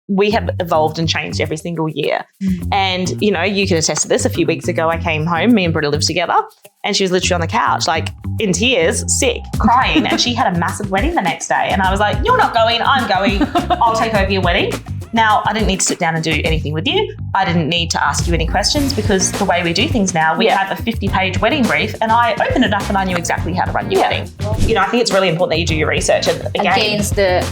we have evolved and changed every single year. And, you know, you can attest to this. A few weeks ago, I came home, me and Britta lived together, and she was literally on the couch, like in tears, sick, crying. And she had a massive wedding the next day. And I was like, you're not going, I'm going. I'll take over your wedding. Now, I didn't need to sit down and do anything with you. I didn't need to ask you any questions because the way we do things now, we have a 50-page wedding brief and I opened it up and I knew exactly how to run your wedding. You know, I think it's really important that you do your research. And again, against the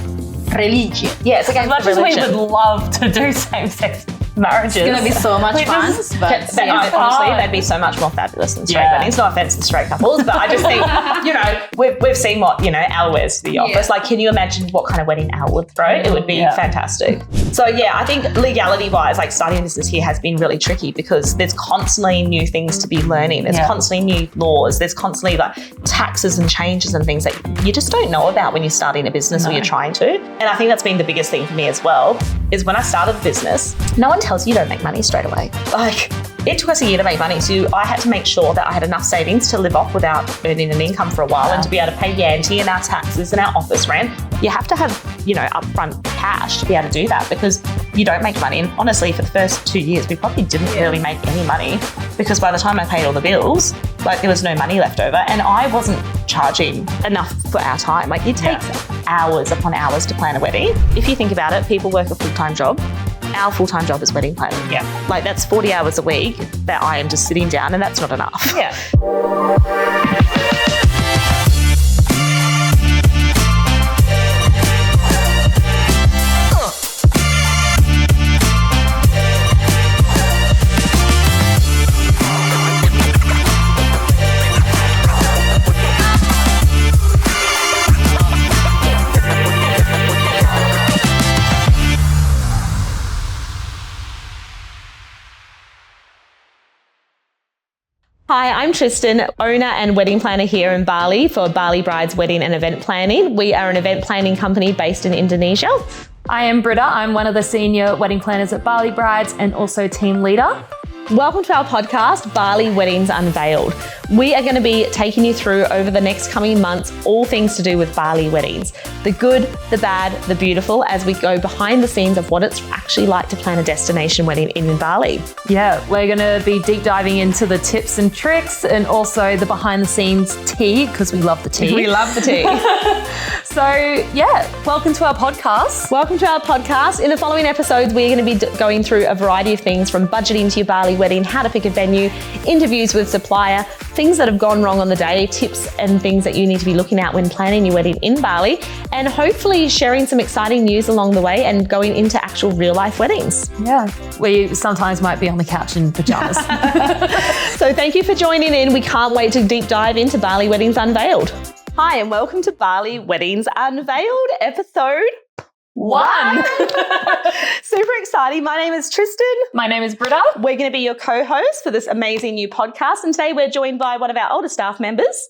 religion. Yeah, it's against as much the religion. as we would love to do same-sex marriages. It's going to be so much fun. Honestly, they'd be so much more fabulous than straight weddings. No offense to straight couples, but I just think, you know, we've seen what, you know, Al wears to the office. Like, can you imagine what kind of wedding Al would throw? It would be fantastic. So yeah, I think legality-wise, like starting a business here has been really tricky because there's constantly new things to be learning. There's constantly new laws. There's constantly like taxes and changes and things that you just don't know about when you're starting a business or you're trying to. And I think that's been the biggest thing for me as well, is when I started the business, no one tells you don't make money straight away. Like, it took us a year to make money. So I had to make sure that I had enough savings to live off without earning an income for a while and to be able to pay Yanti and our taxes and our office rent. You have to have, you know, upfront cash to be able to do that because you don't make money. And honestly, for the first 2 years, we probably didn't really make any money because by the time I paid all the bills, like there was no money left over and I wasn't charging enough for our time. Like it takes hours upon hours to plan a wedding. If you think about it, people work a full-time job. Our full-time job is wedding planning. Yeah. Like that's 40 hours a week that I am just sitting down and that's not enough. Yeah. Hi, I'm Tristan, owner and wedding planner here in Bali for Bali Brides Wedding and Event Planning. We are an event planning company based in Indonesia. I am Britta. I'm one of the senior wedding planners at Bali Brides and also team leader. Welcome to our podcast, Bali Weddings Unveiled. We are going to be taking you through over the next coming months all things to do with Bali weddings. The good, the bad, the beautiful, as we go behind the scenes of what it's actually like to plan a destination wedding in Bali. Yeah, we're going to be deep diving into the tips and tricks and also the behind the scenes tea because we love the tea. We love the tea. So yeah, welcome to our podcast. Welcome to our podcast. In the following episodes, we're going to be going through a variety of things from budgeting to your Bali wedding, how to pick a venue, interviews with supplier, things that have gone wrong on the day, tips and things that you need to be looking at when planning your wedding in Bali, and hopefully sharing some exciting news along the way and going into actual real life weddings. Yeah, we sometimes might be on the couch in pajamas. So thank you for joining in. We can't wait to deep dive into Bali Weddings Unveiled. Hi, and welcome to Bali Weddings Unveiled, episode 1. Super exciting. My name is Tristan. My name is Britta. We're going to be your co-hosts for this amazing new podcast. And today we're joined by one of our older staff members.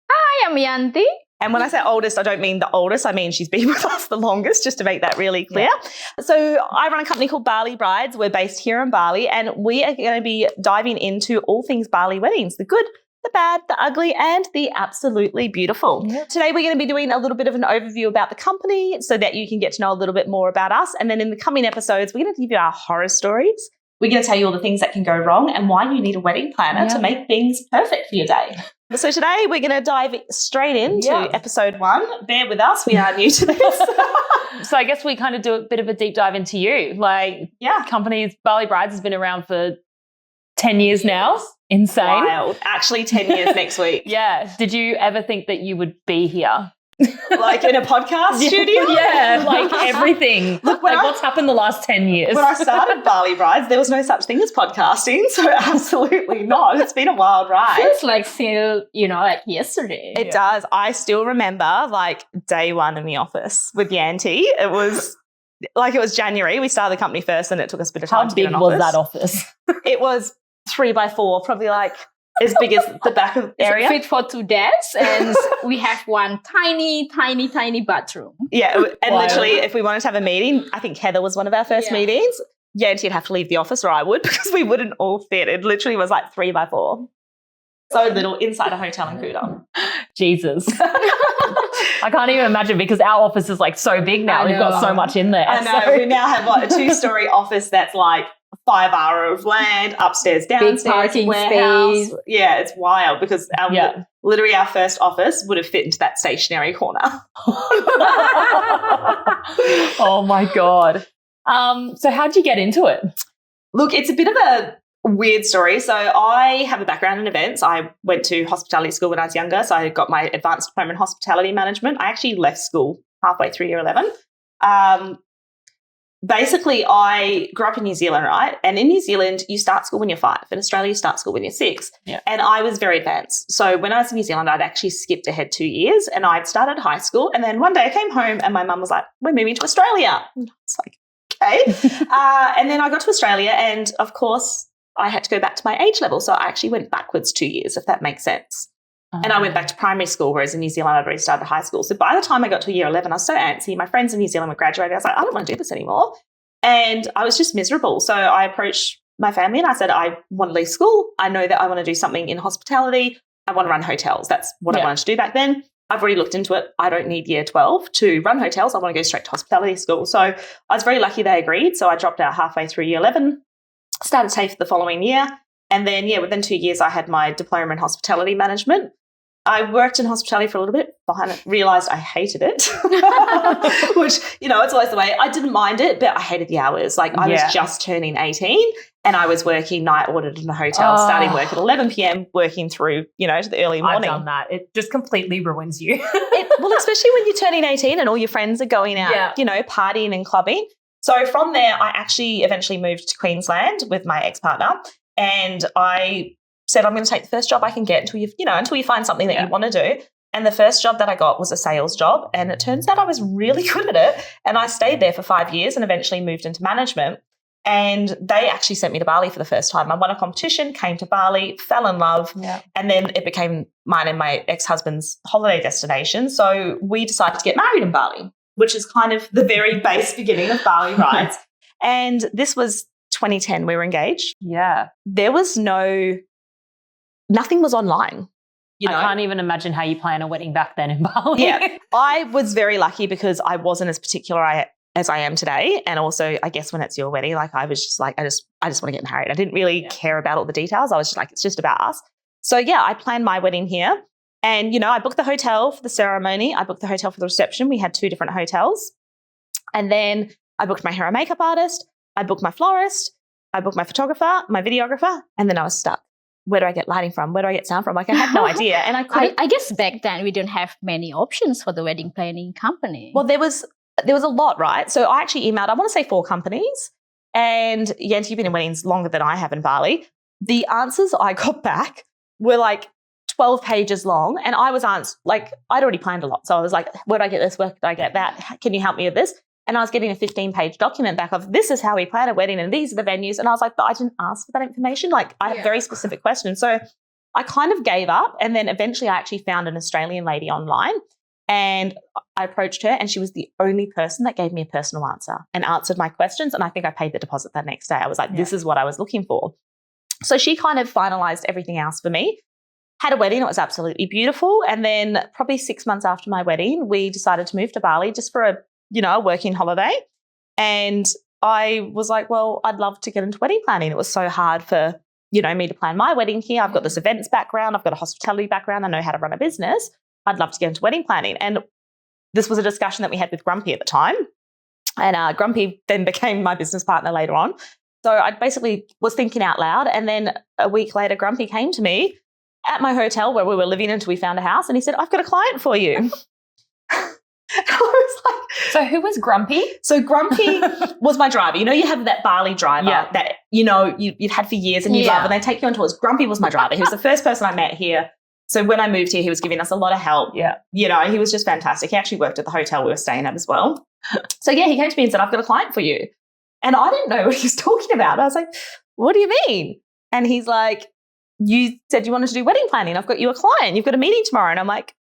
Hi, I'm Yanti. And when I say oldest, I don't mean the oldest. I mean she's been with us the longest, just to make that really clear. Yeah. So I run a company called Bali Brides. We're based here in Bali, and we are going to be diving into all things Bali weddings, the good, the bad, the ugly, and the absolutely beautiful. Yep. Today, we're going to be doing a little bit of an overview about the company so that you can get to know a little bit more about us. And then in the coming episodes, we're going to give you our horror stories. We're going to tell you all the things that can go wrong and why you need a wedding planner to make things perfect for your day. So today, we're going to dive straight into episode 1. Bear with us. We are new to this. So I guess we kind of do a bit of a deep dive into you. Like, companies, Bali Brides has been around for 10 years now. Insane. Wild. Actually, 10 years next week. Yeah. Did you ever think that you would be here? Like in a podcast studio? Yeah, like everything. Look, like what's happened the last 10 years? When I started Bali Brides, there was no such thing as podcasting, so absolutely not. It's been a wild ride. Feels like still, like yesterday. It does. I still remember like day 1 in the office with Yanti. It was January. We started the company first and it took us a bit of time to get an office. How big was that office? It was 3x4, probably like as big as the back of the area. Fit for 2 days, and we have one tiny bathroom. Yeah, and literally if we wanted to have a meeting, I think Heather was one of our first meetings, Yanti'd have to leave the office or I would because we wouldn't all fit. It literally was like 3x4. So little inside a hotel in Kuta. Jesus. I can't even imagine because our office is like so big now. We've got so much in there. I know. So. We now have like a 2-story office that's like 5 acres of land, upstairs, downstairs, big parking warehouse. space. Yeah, it's wild because literally our first office would have fit into that stationary corner. Oh my God. So how'd you get into it? Look, it's a bit of a weird story. So I have a background in events. I went to hospitality school when I was younger. So I got my advanced diploma in hospitality management. I actually left school halfway through year 11. Basically, I grew up in New Zealand, right? And in New Zealand, you start school when you're 5. In Australia, you start school when you're 6. Yeah. And I was very advanced. So when I was in New Zealand, I'd actually skipped ahead 2 years and I'd started high school. And then one day I came home and my mum was like, we're moving to Australia. And I was like, okay. And then I got to Australia and, of course, I had to go back to my age level. So I actually went backwards 2 years, if that makes sense. And I went back to primary school, whereas in New Zealand, I'd already started high school. So by the time I got to year 11, I was so antsy. My friends in New Zealand were graduating. I was like, I don't want to do this anymore. And I was just miserable. So I approached my family and I said, I want to leave school. I know that I want to do something in hospitality. I want to run hotels. That's what I wanted to do back then. I've already looked into it. I don't need year 12 to run hotels. I want to go straight to hospitality school. So I was very lucky they agreed. So I dropped out halfway through year 11, started TAFE the following year. And then, within 2 years, I had my diploma in hospitality management. I worked in hospitality for a little bit, realised I hated it, which, it's always the way. I didn't mind it, but I hated the hours. Like I was just turning 18 and I was working night audit in a hotel, starting work at 11 p.m, working through, to the early morning. I've done that. It just completely ruins you. Well, especially when you're turning 18 and all your friends are going out, partying and clubbing. So from there, I actually eventually moved to Queensland with my ex-partner and I said, I'm going to take the first job I can get until you find something that you want to do. And the first job that I got was a sales job. And it turns out I was really good at it. And I stayed there for 5 years and eventually moved into management. And they actually sent me to Bali for the first time. I won a competition, came to Bali, fell in love. Yeah. And then it became mine and my ex-husband's holiday destination. So we decided to get married in Bali, which is kind of the very base beginning of Bali Brides. And this was 2010. We were engaged. Yeah. There was nothing was online. I can't even imagine how you plan a wedding back then in Bali. Yeah. I was very lucky because I wasn't as particular as I am today. And also, I guess when it's your wedding, like I was just like, I just want to get married. I didn't really care about all the details. I was just like, it's just about us. So I planned my wedding here. And, I booked the hotel for the ceremony. I booked the hotel for the reception. We had 2 different hotels. And then I booked my hair and makeup artist. I booked my florist. I booked my photographer, my videographer. And then I was stuck. Where do I get lighting from? Where do I get sound from? Like I had no idea. And I guess back then we didn't have many options for the wedding planning company. Well, there was a lot, right? So I actually emailed, I want to say 4 companies. And Yanti, you've been in weddings longer than I have in Bali. The answers I got back were like 12 pages long. And I was I'd already planned a lot. So I was like, where do I get this? Where do I get that? Can you help me with this? And I was getting a 15-page document back of this is how we plan a wedding and these are the venues. And I was like, but I didn't ask for that information. Like I have very specific questions. So I kind of gave up. And then eventually I actually found an Australian lady online and I approached her and she was the only person that gave me a personal answer and answered my questions. And I think I paid the deposit that next day. I was like, this is what I was looking for. So she kind of finalized everything else for me. Had a wedding. It was absolutely beautiful. And then probably 6 months after my wedding, we decided to move to Bali just for a working holiday. And I was like, well, I'd love to get into wedding planning. It was so hard for, me to plan my wedding here. I've got this events background. I've got a hospitality background. I know how to run a business. I'd love to get into wedding planning. And this was a discussion that we had with Grumpy at the time. And Grumpy then became my business partner later on. So I basically was thinking out loud. And then a week later, Grumpy came to me at my hotel where we were living until we found a house. And he said, I've got a client for you. I was like, so who was Grumpy? So Grumpy was my driver. You have that Bali driver that, you've had for years and you love and they take you on tours. Grumpy was my driver. He was the first person I met here. So when I moved here, he was giving us a lot of help. Yeah. He was just fantastic. He actually worked at the hotel we were staying at as well. So he came to me and said, I've got a client for you. And I didn't know what he was talking about. I was like, what do you mean? And he's like, you said you wanted to do wedding planning. I've got you a client. You've got a meeting tomorrow. And I'm like,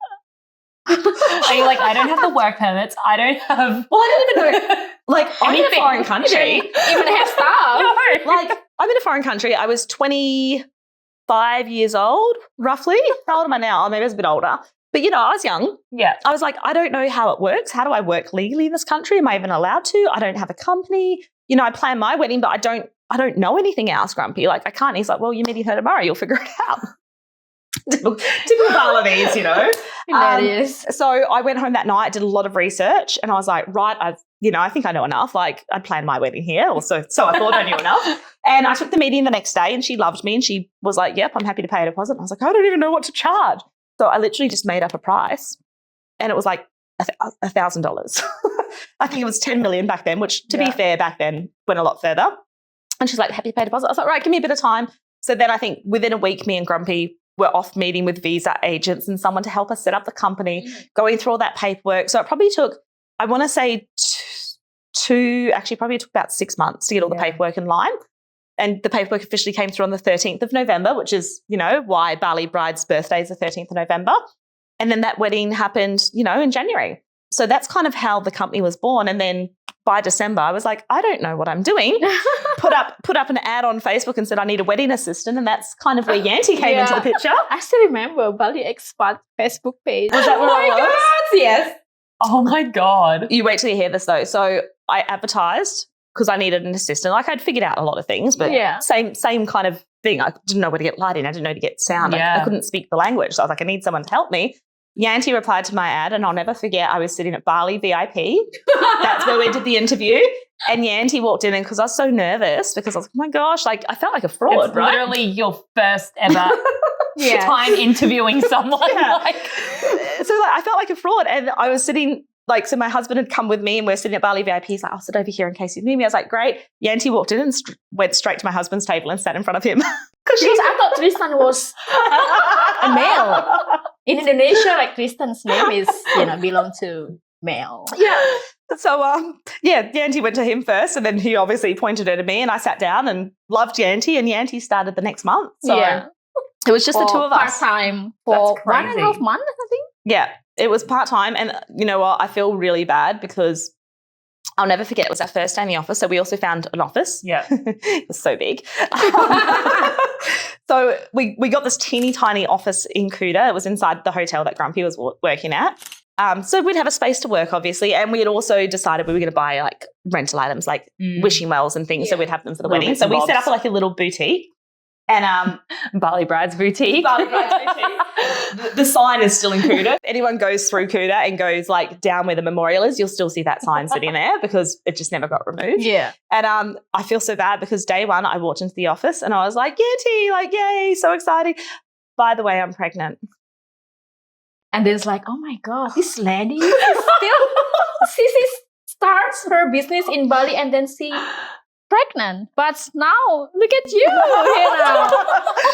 are you like, I don't have the work permits. I don't have. Well, I don't even know. Like, I'm in a foreign country. Even have staff. No. Like, I'm in a foreign country. I was 25 years old, roughly. How old am I now? Maybe I was a bit older. But, I was young. Yeah. I was like, I don't know how it works. How do I work legally in this country? Am I even allowed to? I don't have a company. I plan my wedding, but I don't know anything else, Grumpy. Like, I can't. He's like, well, you're meeting her tomorrow. You'll figure it out. Typical Balinese, Hilarious. So I went home that night, did a lot of research, and I was like, right, I think I know enough. Like, I'd planned my wedding here, or so I thought I knew enough. And I took the meeting the next day, and she loved me, and she was like, yep, I'm happy to pay a deposit. And I was like, I don't even know what to charge. So I literally just made up a price, and it was like $1,000. I think it was 10 million back then, which, to be fair, back then went a lot further. And she's like, happy to pay a deposit. I was like, right, give me a bit of time. So then I think within a week, me and Grumpy were off meeting with visa agents and someone to help us set up the company, going through all that paperwork. So it probably took, I want to say probably took about 6 months to get all the paperwork in line. And the paperwork officially came through on the 13th of November, which is, why Bali Brides' birthday is the 13th of November. And then that wedding happened, in January. So that's kind of how the company was born. And then by December, I was like, I don't know what I'm doing. Put up an ad on Facebook and said I need a wedding assistant, and that's kind of where Yanti came into the picture. I still remember Bali Expat Facebook page. Was that where I was? God, yes. Oh my God. You wait till you hear this though. So I advertised because I needed an assistant. Like, I'd figured out a lot of things, but same kind of thing. I didn't know where to get lighting. I didn't know where to get sound. I couldn't speak the language. So I was like, I need someone to help me. Yanti replied to my ad, and I'll never forget, I was sitting at Bali VIP. That's where we did the interview. And Yanti walked in, and because I was so nervous, because I was like, oh my gosh, like, I felt like a fraud, it's literally your first ever time interviewing someone. So I felt like a fraud, and I was sitting, so my husband had come with me, and we're sitting at Bali VIP. He's like, I'll sit over here in case you need me. I was like, great. Yanti walked in and went straight to my husband's table and sat in front of him. Because I thought Tristan was a male. In Indonesia, Tristan's name is, belong to male. Yeah. So, Yanti went to him first, and then he obviously pointed her to me, and I sat down and loved Yanti, and Yanti started the next month. So it was just the two of us. Part-time for 1.5 months, I think. Yeah, it was part-time, and you know what? I feel really bad because I'll never forget, it was our first day in the office. So we also found an office. Yeah. It was so big. So we got this teeny tiny office in Kuta. It was inside the hotel that Grumpy was working at. So we'd have a space to work, obviously. And we had also decided we were going to buy rental items like wishing wells and things. So we'd have them for the wedding. So we set up a little boutique. And Bali Brides Boutique. Bali Brides Boutique. The sign is still in Kuta. If anyone goes through Kuta and goes down where the memorial is, you'll still see that sign sitting there because it just never got removed. Yeah. And I feel so bad because day one I walked into the office and I was like, Yanti, yay, so exciting. By the way, I'm pregnant. And then it's like, oh my God, this lady is still, she starts her business in Bali and then she pregnant. But now, look at you, Hannah.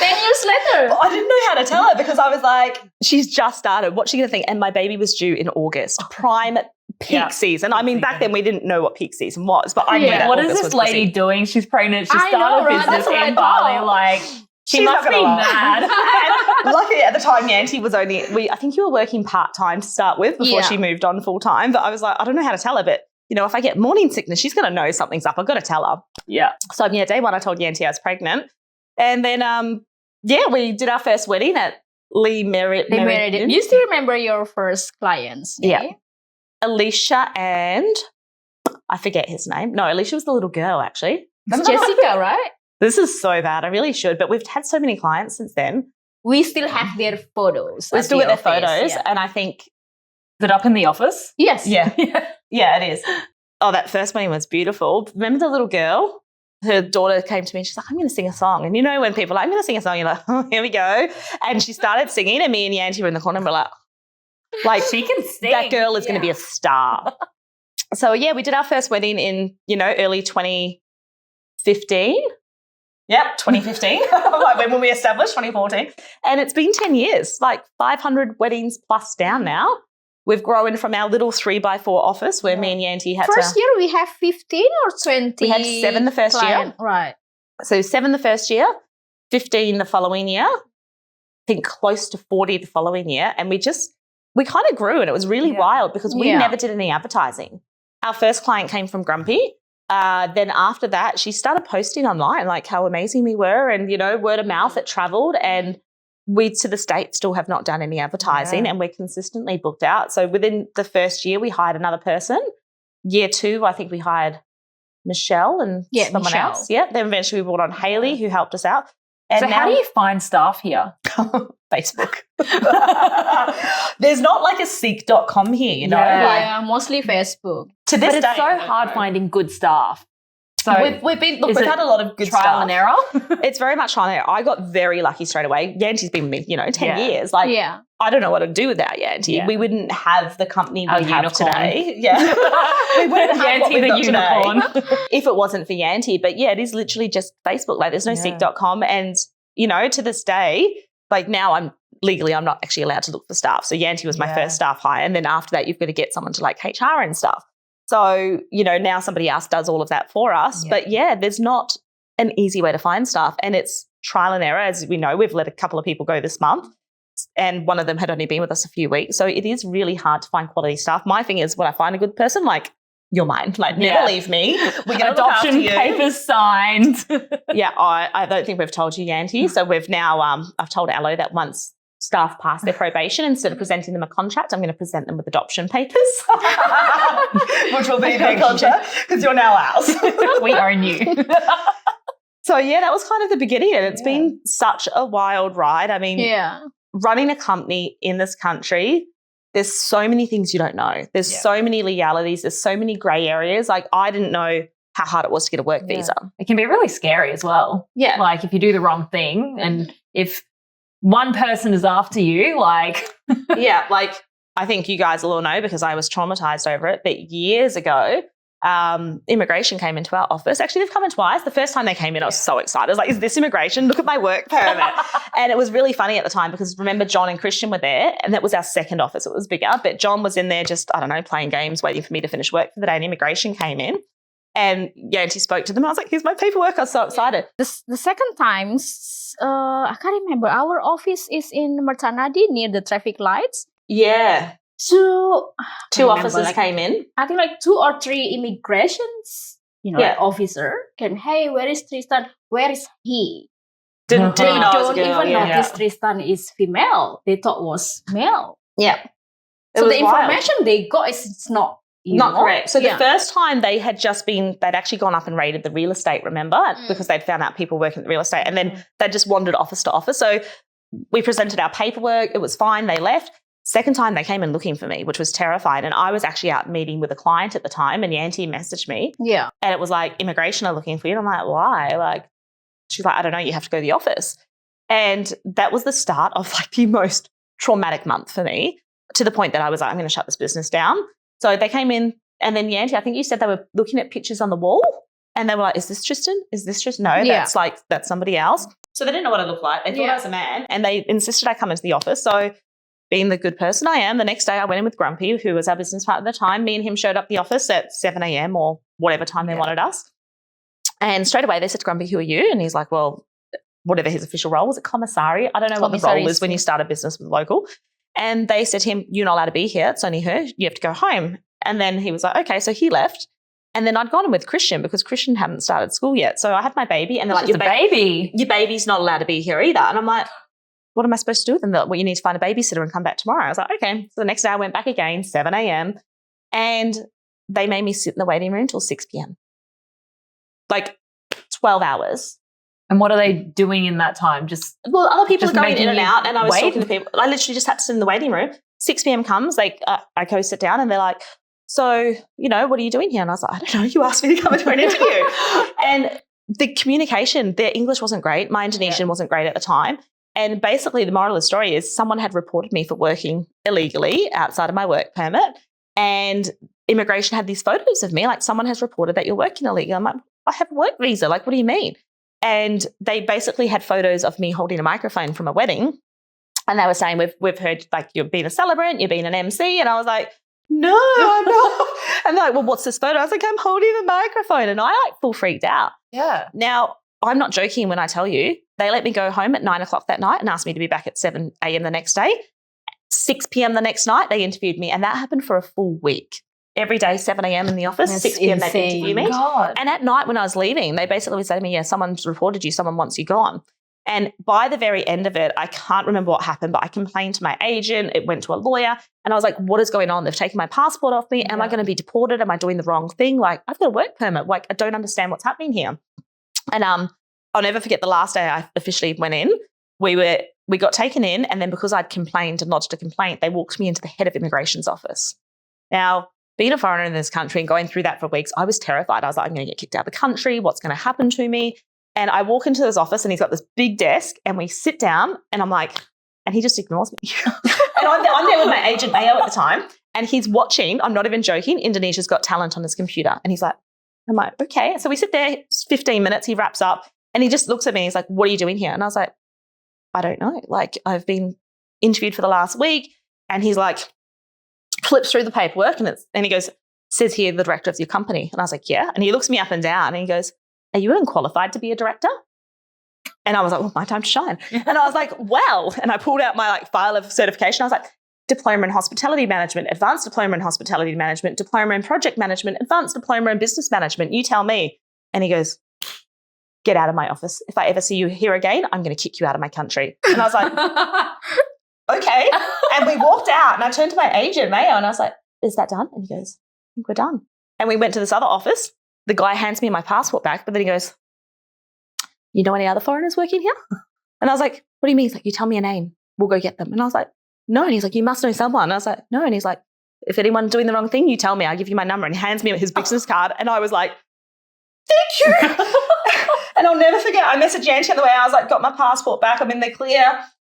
10 years later. I didn't know how to tell her because I was like, she's just started. What's she going to think? And my baby was due in August, prime peak season. I mean, back then we didn't know what peak season was, but I knew that What August is this lady doing? She's pregnant. She started know, a business in Bali. She must be mad. Luckily at the time, Yanti was I think you were working part-time to start with before she moved on full-time. But I was like, I don't know how to tell her, but if I get morning sickness, she's going to know something's up. I've got to tell her. Yeah. So day one, I told Yanti I was pregnant. And then, we did our first wedding at Lee Meriden. You still remember your first clients? Yeah. Alicia and I forget his name. No, Alicia was the little girl, actually. It's Jessica, right? This is so bad. I really should. But we've had so many clients since then. We still have their photos. We still get their photos. Yeah. And I think... Is it up in the office? Yes. Yeah. Yeah, it is. Oh, that first one was beautiful. Remember the little girl? Her daughter came to me and she's like, I'm going to sing a song. And when people are like, I'm going to sing a song, you're like, oh, here we go. And she started singing and me and Yanti were in the corner and we're like, she can sing. That girl is going to be a star. So, we did our first wedding in, early 2015. Yep, 2015, when we established, 2014. And it's been 10 years, 500 weddings plus down now. We've grown from our little 3x4 office where me and Yanti had First year we have 15 or 20? We had 7 the first year. Right. So 7 the first year, 15 the following year, I think close to 40 the following year. And we kind of grew and it was really wild because we never did any advertising. Our first client came from Grumpy. Then after that, she started posting online how amazing we were and, word of mouth, it travelled and we to this date still have not done any advertising and we're consistently booked out. So within the first year, we hired another person. Year 2, I think we hired Michelle and someone else. Yeah. Then eventually we brought on Hayley, who helped us out. And so how do you find staff here? Facebook. There's not like a seek.com here, you know? Yeah, mostly Facebook. To this but it's day, so hard finding good staff. So we've had a lot of good trial and error. It's very much trial and error. I got very lucky straight away. Yanti's been with me, 10 years. Like, I don't know what to do without Yanti. Yeah. We wouldn't have the company we have today. Yeah. We wouldn't have Yanti the unicorn if it wasn't for Yanti. But yeah, it is literally just Facebook. Like, there's no seek.com. And, to this day, like now I'm not actually allowed to look for staff. So Yanti was my first staff hire. And then after that, you've got to get someone to like HR and stuff. So, now somebody else does all of that for us. Yeah. But there's not an easy way to find staff. And it's trial and error. As we know, we've let a couple of people go this month and one of them had only been with us a few weeks. So it is really hard to find quality staff. My thing is when I find a good person, like, you're mine. Like, never leave me. We're going to adoption papers signed. I don't think we've told you, Yanti. So we've now, I've told Allo that once staff pass their probation, instead of presenting them a contract, I'm going to present them with adoption papers, which will be their contract because you're now ours. We own you. So, that was kind of the beginning, and it's been such a wild ride. I mean, running a company in this country, there's so many things you don't know. There's so many legalities. There's so many grey areas. Like, I didn't know how hard it was to get a work visa. It can be really scary as well. Yeah. Like, if you do the wrong thing and if one person is after you, like... like, I think you guys will all know because I was traumatized over it, but years ago, immigration came into our office. Actually, they've come in twice. The first time they came in, I was so excited. I was like, is this immigration? Look at my work permit. And it was really funny at the time because remember John and Christian were there and that was our second office. It was bigger, but John was in there just, I don't know, playing games, waiting for me to finish work for the day, and immigration came in. And Yanti spoke to them. I was like, here's my paperwork. I was so excited. The second time, I can't remember. Our office is in Mertanadi near the traffic lights. Yeah. Two officers came in. I think like 2 or 3 immigrations, officer came, hey, where is Tristan? Where is he? They don't even notice Tristan is female. They thought was male. Yeah. So the information they got is it's not correct. So the first time they'd actually gone up and raided the real estate, remember? Because they'd found out people working at the real estate, and then they just wandered office to office. So we presented our paperwork. It was fine. They left. Second time they came in looking for me, which was terrifying. And I was actually out meeting with a client at the time, and Yanti messaged me. Yeah. And it was like, immigration are looking for you. And I'm like, why? Like, she's like, I don't know, you have to go to the office. And that was the start of like the most traumatic month for me, to the point that I was like, I'm going to shut this business down. So they came in, and then Yanti, I think you said they were looking at pictures on the wall, and they were like, is this Tristan? Is this Tristan? No, that's somebody else. So they didn't know what I looked like. They thought I was a man, and they insisted I come into the office. So being the good person I am, the next day I went in with Grumpy, who was our business partner at the time. Me and him showed up at the office at 7 a.m. or whatever time they wanted us. And straight away they said, Grumpy, who are you? And he's like, well, whatever his official role was, a commissary. I don't know what the role is when you start a business with local. And they said to him, you're not allowed to be here. It's only her. You have to go home. And then he was like, okay. So he left. And then I'd gone in with Christian because Christian hadn't started school yet. So I had my baby, and they're like, your baby's not allowed to be here either. And I'm like, what am I supposed to do with them? Well, you need to find a babysitter and come back tomorrow. I was like, okay. So the next day I went back again, 7 a.m. and they made me sit in the waiting room till 6 p.m. Like 12 hours. And what are they doing in that time? Other people are going in and out, and I was talking to people. I literally just had to sit in the waiting room. 6 p.m. comes, I go sit down, and they're like, so, what are you doing here? And I was like, I don't know. You asked me to come into an interview. And the communication, their English wasn't great. My Indonesian wasn't great at the time. And basically the moral of the story is someone had reported me for working illegally outside of my work permit, and immigration had these photos of me, like, someone has reported that you're working illegally. I'm like, I have a work visa. Like, what do you mean? And they basically had photos of me holding a microphone from a wedding, and they were saying, we've heard like you've been a celebrant, you've been an MC. And I was like, no, I'm not. And they're like, well, what's this photo? I was like, I'm holding the microphone. And I like full freaked out. Yeah. Now, I'm not joking when I tell you, they let me go home at 9 o'clock that night and asked me to be back at 7 a.m. the next day. 6 p.m. the next night, they interviewed me, and that happened for a full week. Every day, 7 a.m. in the office, that's 6 p.m. they interview me. God. And at night when I was leaving, they basically said to me, yeah, someone's reported you, someone wants you gone. And by the very end of it, I can't remember what happened, but I complained to my agent. It went to a lawyer and I was like, what is going on? They've taken my passport off me. Am I going to be deported? Am I doing the wrong thing? Like, I've got a work permit. Like, I don't understand what's happening here. And I'll never forget the last day I officially went in. We got taken in, and then because I'd complained and lodged a complaint, they walked me into the head of immigration's office. Now, being a foreigner in this country and going through that for weeks, I was terrified. I was like, I'm going to get kicked out of the country. What's going to happen to me? And I walk into this office and he's got this big desk and we sit down and I'm like, and he just ignores me. And I'm there with my agent Mayo at the time and he's watching, I'm not even joking, Indonesia's Got Talent on his computer. And he's like, I'm like, okay. So we sit there, 15 minutes, he wraps up and he just looks at me and he's like, what are you doing here? And I was like, I don't know. Like, I've been interviewed for the last week. And he's like, flips through the paperwork and he goes, says here the director of your company. And I was like, yeah. And he looks me up and down and he goes, are you unqualified to be a director? And I was like, well, my time to shine. And I was like, well, and I pulled out my file of certification. I was like, diploma in hospitality management, advanced diploma in hospitality management, diploma in project management, advanced diploma in business management. You tell me. And he goes, get out of my office. If I ever see you here again, I'm going to kick you out of my country. And I was like, okay. And we walked out and I turned to my agent, Mayo, and I was like, is that done? And he goes, I think we're done. And we went to this other office. The guy hands me my passport back, but then he goes, you know any other foreigners working here? And I was like, what do you mean? He's like, you tell me a name. We'll go get them. And I was like, no. And he's like, you must know someone. And I was like, no. And he's like, if anyone's doing the wrong thing, you tell me. I'll give you my number. And he hands me his business card. And I was like, thank you. And I'll never forget, I messaged Yanti on the way. I was like, got my passport back. I'm in the clear.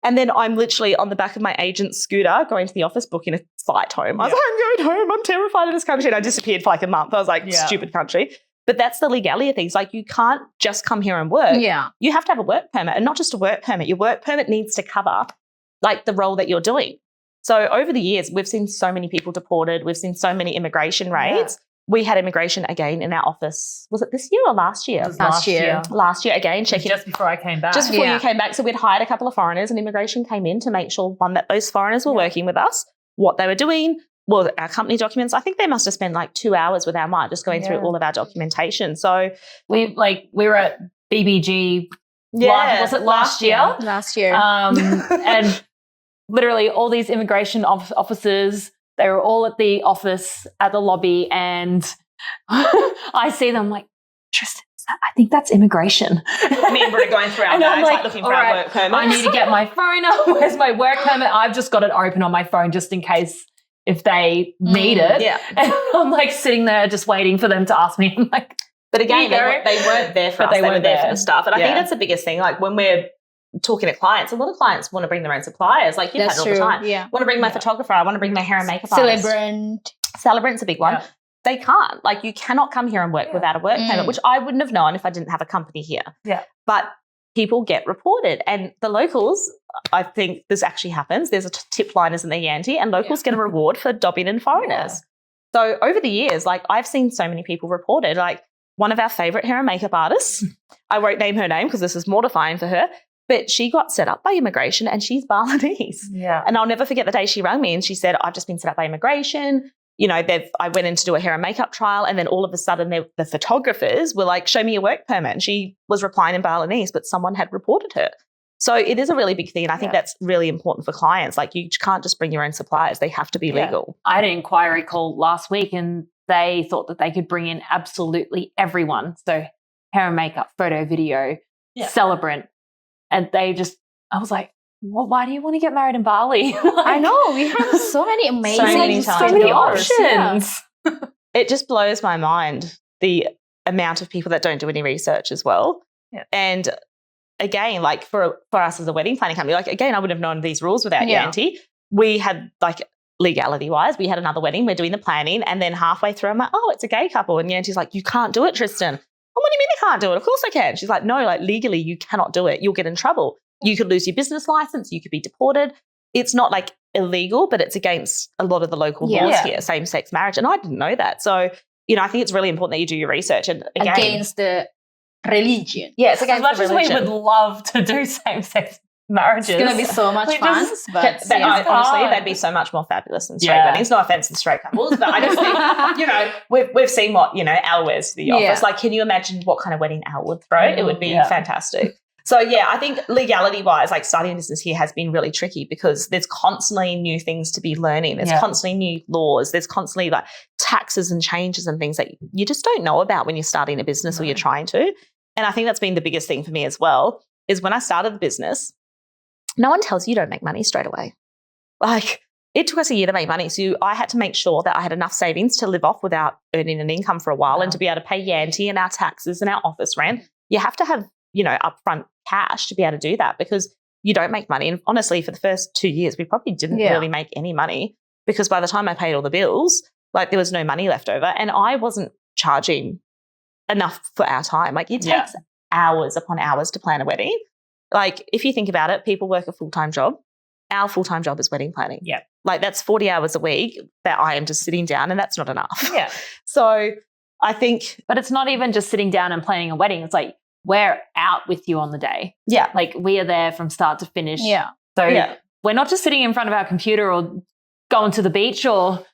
And then I'm literally on the back of my agent's scooter going to the office, booking a flight home. I was like, I'm going home. I'm terrified of this country. And I disappeared for a month. I was like, stupid country. But that's the legality of things. Like, you can't just come here and work. Yeah. You have to have a work permit, and not just a work permit. Your work permit needs to cover the role that you're doing. So over the years, we've seen so many people deported. We've seen so many immigration raids. Yeah. We had immigration again in our office. Was it this year or last year? Last year. Last year again, checking. Just before I came back. Just before you came back. So we'd hired a couple of foreigners and immigration came in to make sure, one, that those foreigners were working with us, what they were doing, well, our company documents. I think they must have spent 2 hours with our mind just going through all of our documentation. So we were at BBG. Was it last year? Last year. And literally all these immigration officers, they were all at the office at the lobby, and I see them like, Tristan, I think that's immigration. Me and Britta going through our bags, looking for our work permit. I need to get my phone up. Where's my work permit? I've just got it open on my phone just in case if they need it. Yeah. And I'm sitting there just waiting for them to ask me. I'm like, but again, they weren't there for us. They were there for the staff. And I think that's the biggest thing. When we're talking to clients, a lot of clients want to bring their own suppliers. You've had all the time. Yeah. I want to bring my photographer. I want to bring my hair and makeup artist. Celebrant's a big one. Yeah. They can't. You cannot come here and work without a work permit, which I wouldn't have known if I didn't have a company here. Yeah. But people get reported, and the locals, I think this actually happens. There's a tip line, isn't there, Yanti? And locals get a reward for dobbing in foreigners. Yeah. So over the years, I've seen so many people reported. One of our favourite hair and makeup artists, I won't name her name because this is mortifying for her, but she got set up by immigration and she's Balinese. Yeah. And I'll never forget the day she rang me and she said, I've just been set up by immigration. I went in to do a hair and makeup trial, and then all of a sudden the photographers were like, show me your work permit. And she was replying in Balinese, but someone had reported her. So it is a really big thing. And I think that's really important for clients. You can't just bring your own suppliers. They have to be legal. I had an inquiry call last week and they thought that they could bring in absolutely everyone. So hair and makeup, photo, video, celebrant. And I was like, well, why do you want to get married in Bali? I know. We have so many amazing so many options. Yeah. It just blows my mind, the amount of people that don't do any research as well. Yeah. And again, for us as a wedding planning company, again, I wouldn't have known these rules without Yanti. We had legality-wise, we had another wedding. We're doing the planning, and then halfway through, I'm like, oh, it's a gay couple. And Yanti's like, you can't do it, Tristan. Oh, what do you mean I can't do it? Of course I can. She's like, no, legally you cannot do it. You'll get in trouble. You could lose your business license. You could be deported. It's not illegal, but it's against a lot of the local laws here, same-sex marriage. And I didn't know that. So, I think it's really important that you do your research. And again, against the religion. Yeah, it's against the religion. As much as we would love to do same-sex marriages. It's going to be so much fun. Honestly, they'd be so much more fabulous than straight weddings. No offense to straight couples, but I just think, we've seen what, Al wears to the office. Can you imagine what kind of wedding Al would throw? It would be fantastic. So, yeah, I think legality-wise, like starting a business here has been really tricky because there's constantly new things to be learning. There's constantly new laws. There's constantly like taxes and changes and things that you just don't know about when you're starting a business or you're trying to. And I think that's been the biggest thing for me as well is when I started the business, no one tells you don't make money straight away. Like it took us a year to make money. So I had to make sure that I had enough savings to live off without earning an income for a while and to be able to pay Yanti and our taxes and our office rent. You have to have, upfront cash to be able to do that because you don't make money. And honestly, for the first 2 years, we probably didn't really make any money because by the time I paid all the bills, like there was no money left over and I wasn't charging enough for our time. Like it takes hours upon hours to plan a wedding. Like if you think about it, people work a full-time job. Our full-time job is wedding planning. Yeah. Like that's 40 hours a week that I am just sitting down and that's not enough. Yeah. So I think. But it's not even just sitting down and planning a wedding. It's like we're out with you on the day. Yeah. Like we are there from start to finish. Yeah. So we're not just sitting in front of our computer or going to the beach or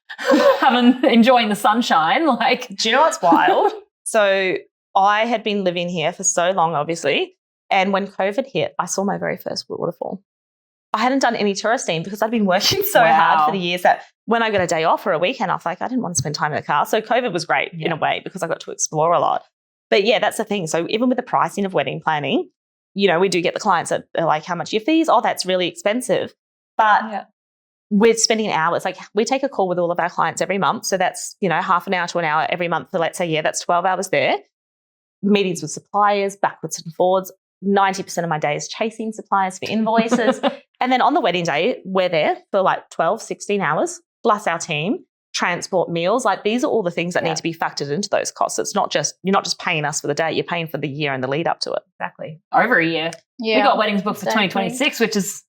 enjoying the sunshine. Like, do you know what's wild? So I had been living here for so long, obviously. And when COVID hit, I saw my very first waterfall. I hadn't done any touristing because I'd been working so hard for the years that when I got a day off or a weekend off, like I didn't want to spend time in the car. So COVID was great in a way because I got to explore a lot. But yeah, that's the thing. So even with the pricing of wedding planning, we do get the clients that are like, how much are your fees? Oh, that's really expensive. But we're spending hours. Like we take a call with all of our clients every month. So that's, half an hour to an hour every month. So let's say, that's 12 hours there. Meetings with suppliers, backwards and forwards. 90% of my day is chasing suppliers for invoices. And then on the wedding day, we're there for like 12, 16 hours, plus our team, transport, meals. Like these are all the things that need to be factored into those costs. It's not just, you're not just paying us for the day, you're paying for the year and the lead up to it. Exactly. Over a year. Yeah. We got weddings booked for 2026, which is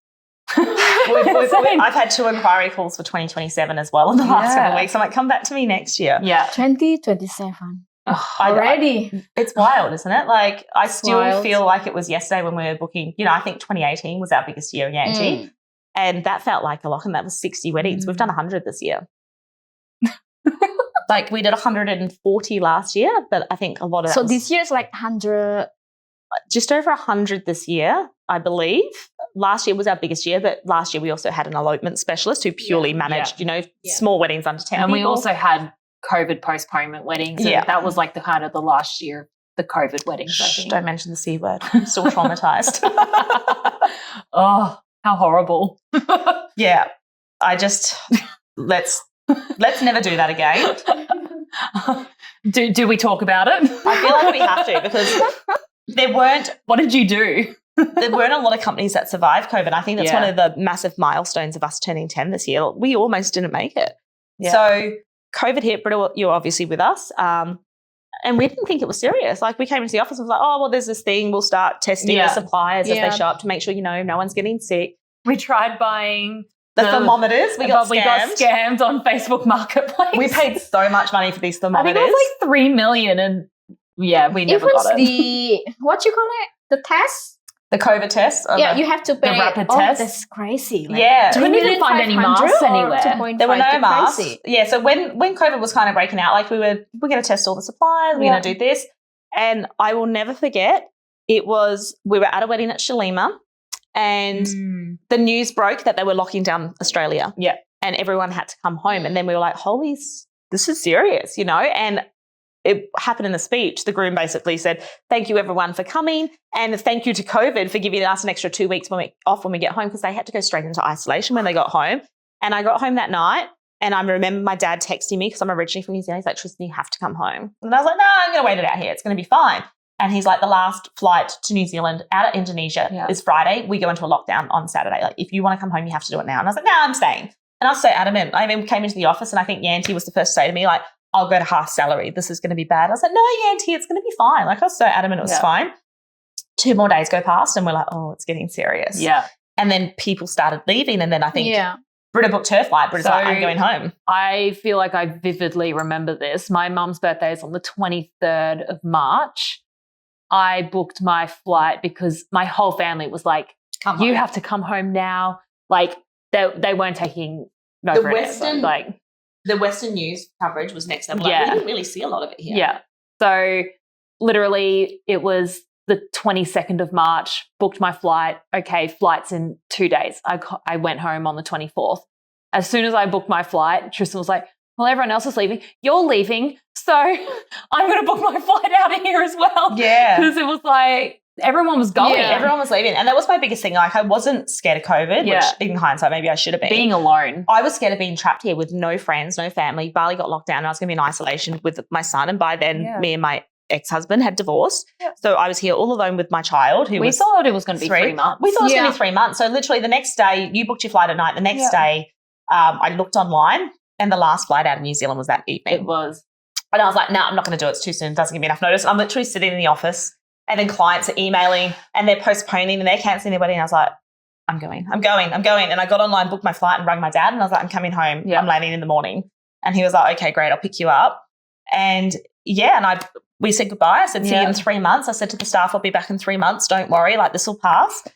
I've had 2 inquiry calls for 2027 as well in the last couple of weeks. I'm like, come back to me next year. Yeah. 2027. Already. It's wild, isn't it? Like I still feel like it was yesterday when we were booking, I think 2018 was our biggest year in Yanti. And that felt like a lot, and that was 60 weddings. We've done 100 this year. Like we did 140 last year, but I think a lot of that this year is like 100. Just over 100 this year, I believe. Last year was our biggest year, but last year we also had an elopement specialist who purely managed, small weddings under 10 and people. We also had COVID postponement weddings. And that was like the kind of the last year, the COVID weddings, I think. Don't mention the C word. I'm still traumatized. Oh, how horrible. Yeah. I just, let's never do that again. Do we talk about it? I feel like we have to because there weren't. What did you do? There weren't a lot of companies that survived COVID. I think that's one of the massive milestones of us turning 10 this year. We almost didn't make it. Yeah. So COVID hit, Britta, you're obviously with us. And we didn't think it was serious. Like we came into the office and was like, oh, well, there's this thing. We'll start testing the suppliers as they show up to make sure, no one's getting sick. We tried buying the thermometers. We got scammed on Facebook Marketplace. We paid so much money for these thermometers. I think it was like 3 million and we never got it. What you call it? The test? The COVID test? You have to pay. The rapid test? That's crazy. Like, we couldn't even find any masks anywhere. There were no masks. Yeah, so when COVID was kind of breaking out, like we're going to test all the suppliers, we're going to do this. And I will never forget, we were at a wedding at Shalima and the news broke that they were locking down Australia. Yeah. And everyone had to come home. And then we were like, this is serious, And it happened in the speech. The groom basically said, thank you everyone for coming and thank you to COVID for giving us an extra 2 weeks when we get home because they had to go straight into isolation when they got home. And I got home that night and I remember my dad texting me because I'm originally from New Zealand. He's like, Tristan, you have to come home. And I was like, no, I'm going to wait it out here. It's going to be fine. And he's like, the last flight to New Zealand out of Indonesia is Friday. We go into a lockdown on Saturday. Like if you want to come home, you have to do it now. And I was like, no, I'm staying. And I was so adamant. I even came into the office and I think Yanti was the first to say to me, like, I'll go to half salary. This is going to be bad. I was like, no, Yanti, it's going to be fine. Like I was so adamant it was fine. 2 more days go past and we're like, oh, it's getting serious. Yeah. And then people started leaving and then I think Britta booked her flight. Britta's like, I'm going home. I feel like I vividly remember this. My mum's birthday is on the 23rd of March. I booked my flight because my whole family was like, you have to come home now. Like they weren't taking no for an answer. Like the Western news coverage was next level. Like, we didn't really see a lot of it here. Yeah. So literally it was the 22nd of March, booked my flight. Okay, flight's in 2 days. I went home on the 24th. As soon as I booked my flight, Tristan was like, well, everyone else is leaving. You're leaving. So I'm going to book my flight out of here as well. Yeah. Because it was like everyone was going. Yeah, everyone was leaving. And that was my biggest thing. Like I wasn't scared of COVID, Yeah. which in hindsight, maybe I should have been. Being alone. I was scared of being trapped here with no friends, no family. Bali got locked down and I was going to be in isolation with my son. And by then, me and my ex-husband had divorced. Yeah. So I was here all alone with my child who We thought it was going to be 3 months. We thought it was going to be 3 months. So literally the next day, you booked your flight at night. The next day, I looked online and the last flight out of New Zealand was that evening. It was. And I was like, no, I'm not going to do it. It's too soon. It doesn't give me enough notice. I'm literally sitting in the office and then clients are emailing and they're postponing and they're cancelling their wedding. And I was like, I'm going. And I got online, booked my flight and rang my dad and I was like, I'm coming home. Yeah. I'm landing in the morning. And he was like, okay, great. I'll pick you up. And we said goodbye. I said, see you in 3 months. I said to the staff, I'll be back in 3 months. Don't worry. Like this will pass.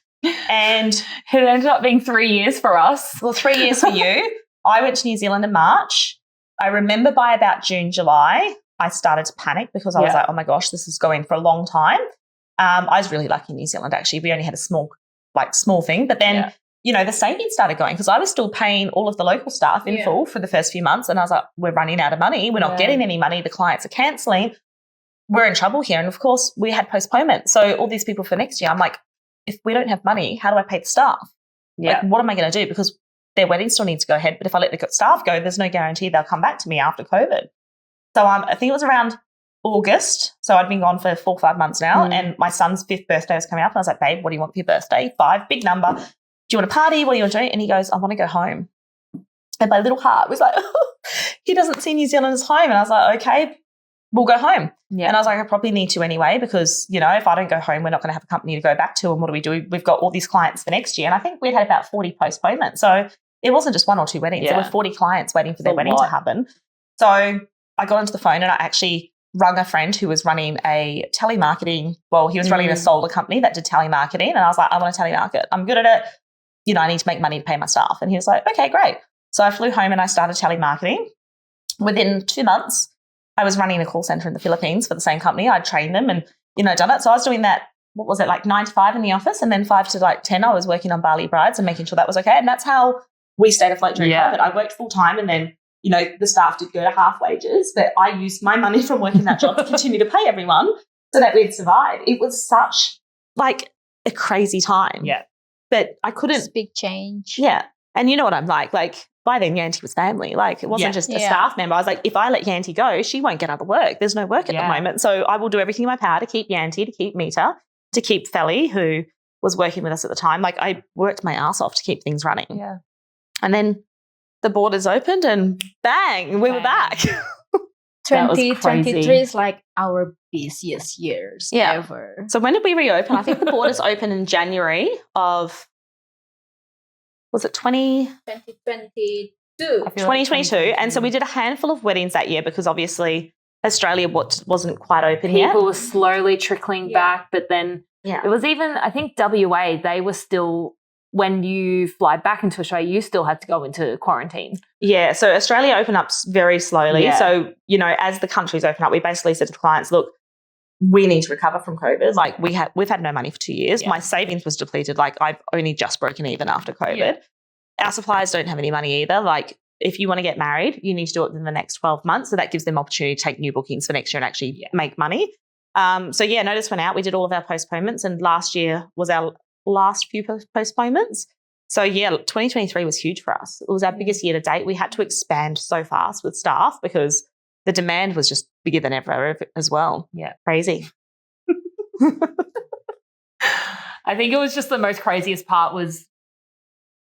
And it ended up being 3 years for us. Well, 3 years for you. I went to New Zealand in March. I remember by about June, July, I started to panic because I was like, oh my gosh, this is going for a long time. I was really lucky in New Zealand, actually. We only had a small thing. But then, the savings started going because I was still paying all of the local staff in full for the first few months. And I was like, we're running out of money. We're not getting any money. The clients are cancelling. We're in trouble here. And, of course, we had postponement. So all these people for next year, I'm like, if we don't have money, how do I pay the staff? Yeah. Like, what am I going to do? Because their wedding still needs to go ahead. But if I let the staff go, there's no guarantee they'll come back to me after COVID. So I think it was around August. So I'd been gone for 4 or 5 months now. And my son's 5th birthday was coming up. And I was like, babe, what do you want for your birthday? 5, big number. Do you want a party? What do you want to do? And he goes, I want to go home. And my little heart was like, he doesn't see New Zealand as home. And I was like, okay, we'll go home. Yeah. And I was like, I probably need to anyway because, if I don't go home, we're not going to have a company to go back to. And what do? We've got all these clients for next year. And I think we'd had about 40 postponements. So it wasn't just 1 or 2 weddings. There were 40 clients waiting for their wedding to happen. So I got onto the phone and I actually rung a friend who was running a telemarketing. Well, he was running a solar company that did telemarketing. And I was like, I want to telemarket. I'm good at it. I need to make money to pay my staff. And he was like, okay, great. So I flew home and I started telemarketing. Within 2 months, I was running a call center in the Philippines for the same company. I'd trained them and, done it. So I was doing that, 9 to 5 in the office and then 5 to 10, I was working on Bali Brides and making sure that was okay. And that's how we stayed afloat during COVID. I worked full time and then, the staff did go to half wages, but I used my money from working that job to continue to pay everyone so that we'd survive. It was such a crazy time. Yeah. But I couldn't. It's big change. Yeah. And you know what I'm like by then Yanti was family. It wasn't just a staff member. I was like, if I let Yanti go, she won't get other work. There's no work at the moment. So I will do everything in my power to keep Yanti, to keep Mita, to keep Feli, who was working with us at the time. I worked my ass off to keep things running. Yeah. And then the borders opened and bang, we were back. 2023 is our busiest years ever. So when did we reopen? I think the borders opened in January of, was it 2022? 2022. And so we did a handful of weddings that year because obviously Australia wasn't quite open yet. People were slowly trickling back, but then it was even, I think WA, they were still, when you fly back into Australia, you still had to go into quarantine. Yeah, so Australia opened up very slowly. Yeah. So, as the countries open up, we basically said to the clients, look, we need to recover from COVID. We've had no money for 2 years. Yeah. My savings was depleted. I've only just broken even after COVID. Yeah. Our suppliers don't have any money either. If you want to get married, you need to do it in the next 12 months. So that gives them opportunity to take new bookings for next year and actually make money. Notice went out. We did all of our postponements and last year was our last few postponements. So 2023 was huge for us. It was our biggest year to date. We had to expand so fast with staff because the demand was just bigger than ever as well. Yeah. Crazy. I think it was just the most craziest part was,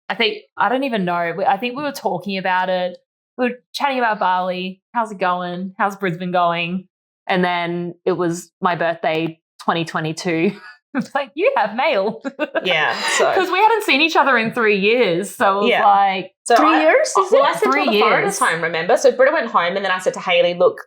I don't even know. I think we were talking about it. We were chatting about Bali. How's it going? How's Brisbane going? And then it was my birthday, 2022. It's you have mail. Yeah. Because we hadn't seen each other in 3 years. So it was 3 years? I said 3 years. Foreigners home, remember? So Britta went home and then I said to Hayley, look,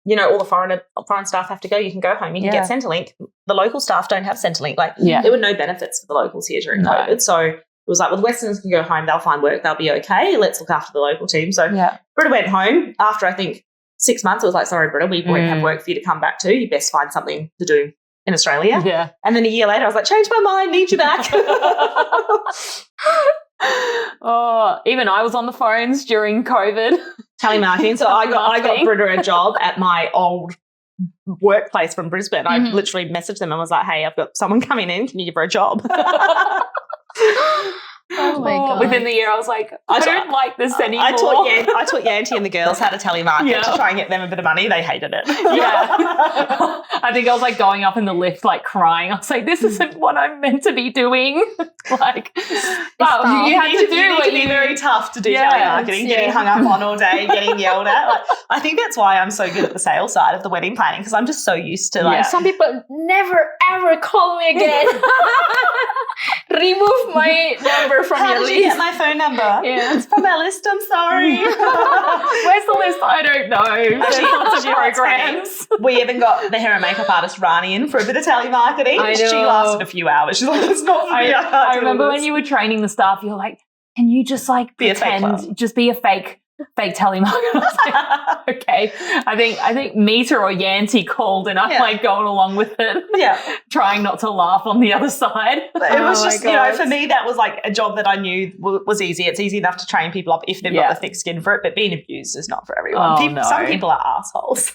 all the foreign staff have to go. You can go home. You can get Centrelink. The local staff don't have Centrelink. There were no benefits for the locals here during COVID. So it was the Westerners can go home. They'll find work. They'll be okay. Let's look after the local team. So Britta went home after, I think, 6 months. It was sorry, Britta, we won't have work for you to come back to. You best find something to do in Australia. Yeah. And then a year later, I was like, change my mind, need you back. Oh, even I was on the phones during COVID. Telemarketing. So I got Britta a job at my old workplace from Brisbane. I literally messaged them and was like, hey, I've got someone coming in. Can you give her a job? Oh my God. Within the year, I was like, I don't like this anymore. I taught Yanti and the girls how to telemarket to try and get them a bit of money. They hated it. Yeah. I think I was like going up in the lift, like crying. I was like, this isn't what I'm meant to be doing. Like, wow, you had to do it. Be very tough to do telemarketing, getting hung up on all day, getting yelled at. Like, I think that's why I'm so good at the sales side of the wedding planning, because I'm just so used to like. Some people never ever call me again. Remove my number from How your did list. you get my phone number? Yeah. It's from our list. I'm sorry. Where's the list? I don't know. There's lots of programs. We even got the hair and makeup artist Rani in for a bit of telemarketing. I know. She lasted a few hours. She's like, it's not for me. I remember when you were training the staff, you were like, can you just like be pretend, just be a fake telemarketer? I was like, okay. I think Mita or Yanti called and I'm like going along with it. Yeah. Trying not to laugh on the other side. It was just, for me, that was like a job that I knew was easy. It's easy enough to train people up if they've got the thick skin for it, but being abused is not for everyone. Some people are assholes.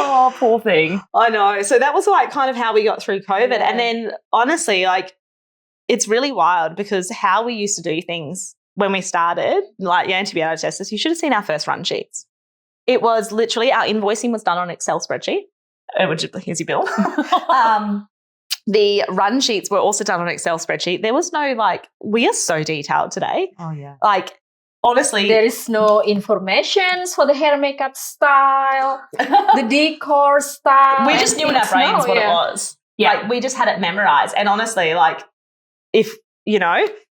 Oh, poor thing. I know. So that was like kind of how we got through COVID. Yeah. And then honestly, like, it's really wild because how we used to do things when we started, like Yanti, to be able to test this, you should have seen our first run sheets. It was literally, our invoicing was done on an Excel spreadsheet. Here's your bill. The run sheets were also done on an Excel spreadsheet. There was no like, we are so detailed today. Oh, yeah. Like, honestly. There is no information for the hair makeup style, the decor style. We just knew in our brains what it was. Yeah. Like, we just had it memorized. And honestly, like, if,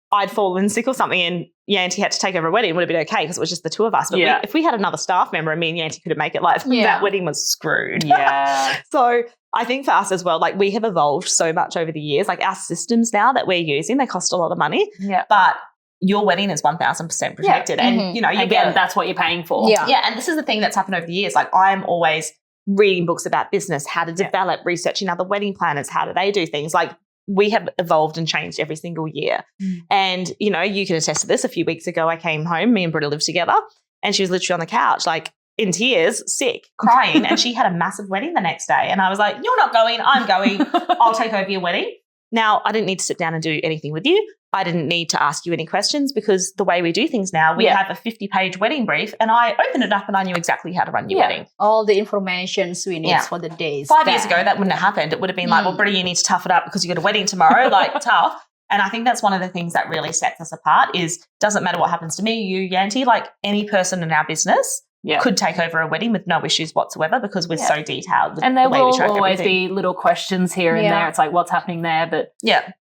I'd fallen sick or something and Yanti had to take over a wedding, it would have been okay because it was just the two of us. But if we had another staff member and me and Yanti couldn't make it, like that wedding was screwed. Yeah. So I think for us as well, like we have evolved so much over the years. Like our systems now that we're using, they cost a lot of money. Yeah. But your wedding is 1,000% protected. And, again, that's what you're paying for. Yeah. Yeah. And this is the thing that's happened over the years. Like I'm always reading books about business, how to develop, researching other wedding planners, how do they do things. Like we have evolved and changed every single year. And, you can attest to this. A few weeks ago, I came home, me and Britta lived together, and she was literally on the couch, like in tears, sick, crying. And she had a massive wedding the next day. And I was like, you're not going, I'm going. I'll take over your wedding. Now, I didn't need to sit down and do anything with you. I didn't need to ask you any questions because the way we do things now, we have a 50-page wedding brief and I opened it up and I knew exactly how to run your wedding. All the information we need for the days. 5 years ago, that wouldn't have happened. It would have been like, well, Britta, you need to tough it up because you got a wedding tomorrow, like tough. And I think that's one of the things that really sets us apart is doesn't matter what happens to me, you, Yanti, like any person in our business could take over a wedding with no issues whatsoever because we're so detailed. And there will always be little questions here and there. It's like, what's happening there? But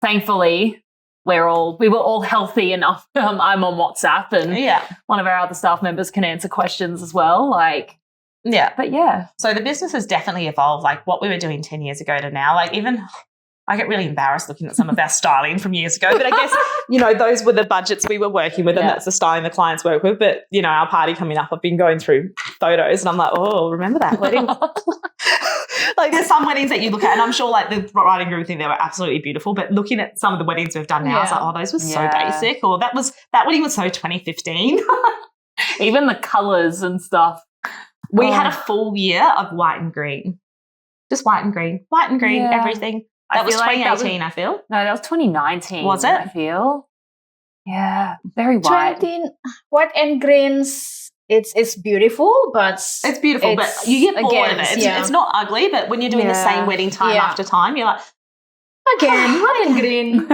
thankfully, we were all healthy enough. I'm on WhatsApp and one of our other staff members can answer questions as well. So the business has definitely evolved. Like what we were doing 10 years ago to now, like even I get really embarrassed looking at some of our styling from years ago, but I guess, those were the budgets we were working with and that's the styling the clients work with. But, our party coming up, I've been going through photos and I'm like, oh, remember that wedding? Like there's some weddings that you look at and I'm sure like the bride and groom thing, they were absolutely beautiful, but looking at some of the weddings we've done now, I was like, oh, those were so basic, or that wedding was so 2015. Even the colours and stuff. We had a full year of white and green. Just white and green, everything. That was 2018, I feel. No, that was 2019. Was it? I feel. Yeah, very white. White and greens. It's beautiful, but it's beautiful, but you get bored of it. It's not ugly, but when you're doing the same wedding time after time, you're like, again, white and green.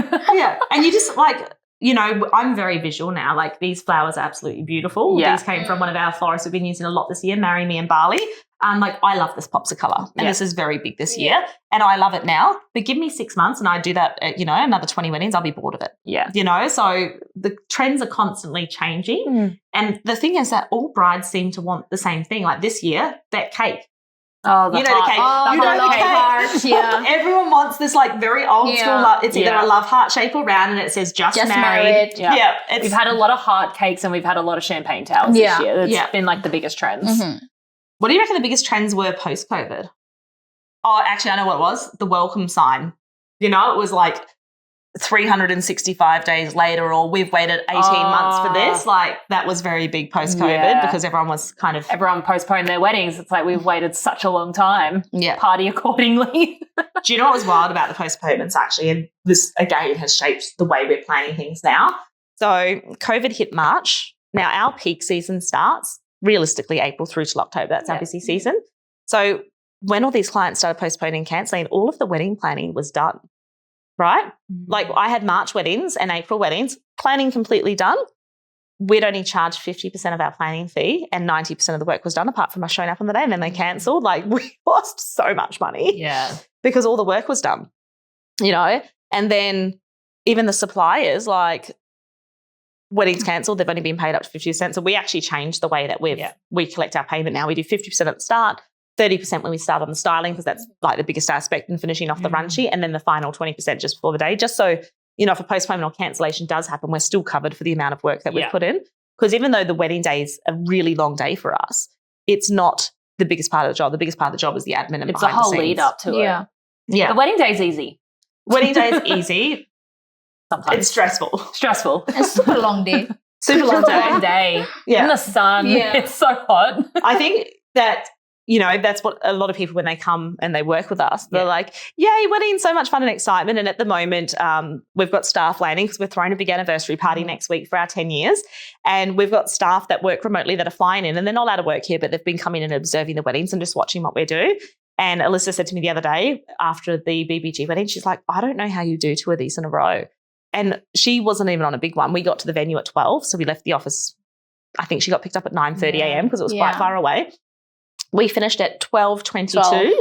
And you just like, I'm very visual now. Like these flowers are absolutely beautiful. These came from one of our florists we've been using a lot this year, Marry Me in Bali. Like I love this pops of colour and this is very big this year and I love it now, but give me 6 months and I do that at, another 20 weddings, I'll be bored of it. Yeah. So the trends are constantly changing and the thing is that all brides seem to want the same thing. Like this year, that cake. Oh, the the cake. Heart. Yeah. Everyone wants this like very old school. It's either a love heart shape or round, and it says just married. Yeah. We've had a lot of heart cakes and we've had a lot of champagne towels this year. It's been like the biggest trends. What do you reckon the biggest trends were post-COVID? Oh, actually, I know what it was. The welcome sign. You know, it was like 365 days later, or we've waited 18 months for this. Like, that was very big post-COVID because everyone was kind of... Everyone postponed their weddings. It's like, we've waited such a long time. Yeah. Party accordingly. Do you know what was wild about the postponements, actually? And this, again, has shaped the way we're planning things now. So COVID hit March. Now, our peak season starts realistically April through to October. That's our busy season. So when all these clients started postponing and cancelling, all of the wedding planning was done. Right? Like, I had March weddings and April weddings, planning completely done. We'd only charged 50% of our planning fee and 90% of the work was done apart from us showing up on the day, and then they cancelled. Like, we lost so much money. Yeah. Because all the work was done, you know? And then even the suppliers, like, weddings cancelled, they've only been paid up to 50%. So we actually changed the way that we collect our payment now. We do 50% at the start, 30% when we start on the styling, because that's like the biggest aspect, and finishing off the run sheet, and then the final 20% just before the day, just so, you know, if a postponement or cancellation does happen, we're still covered for the amount of work that we've put in. Because even though the wedding day is a really long day for us, it's not the biggest part of the job. The biggest part of the job is the admin and it's the whole lead up to it. Yeah. The wedding day is easy. Wedding day is easy. Sometimes. It's stressful. Stressful. A super long day. Super long Long day. Yeah. In the sun. Yeah. It's so hot. I think that, you know, that's what a lot of people, when they come and they work with us, they're like, yay, wedding, so much fun and excitement. And at the moment, we've got staff landing because we're throwing a big anniversary party next week for our 10 years. And we've got staff that work remotely that are flying in, and they're not allowed to work here, but they've been coming and observing the weddings and just watching what we do. And Alyssa said to me the other day after the BBG wedding, she's like, I don't know how you do 2 of these in a row. And she wasn't even on a big one. We got to the venue at 12, so we left the office. I think she got picked up at 9:30 a.m. because it was quite far away. We finished at 12:22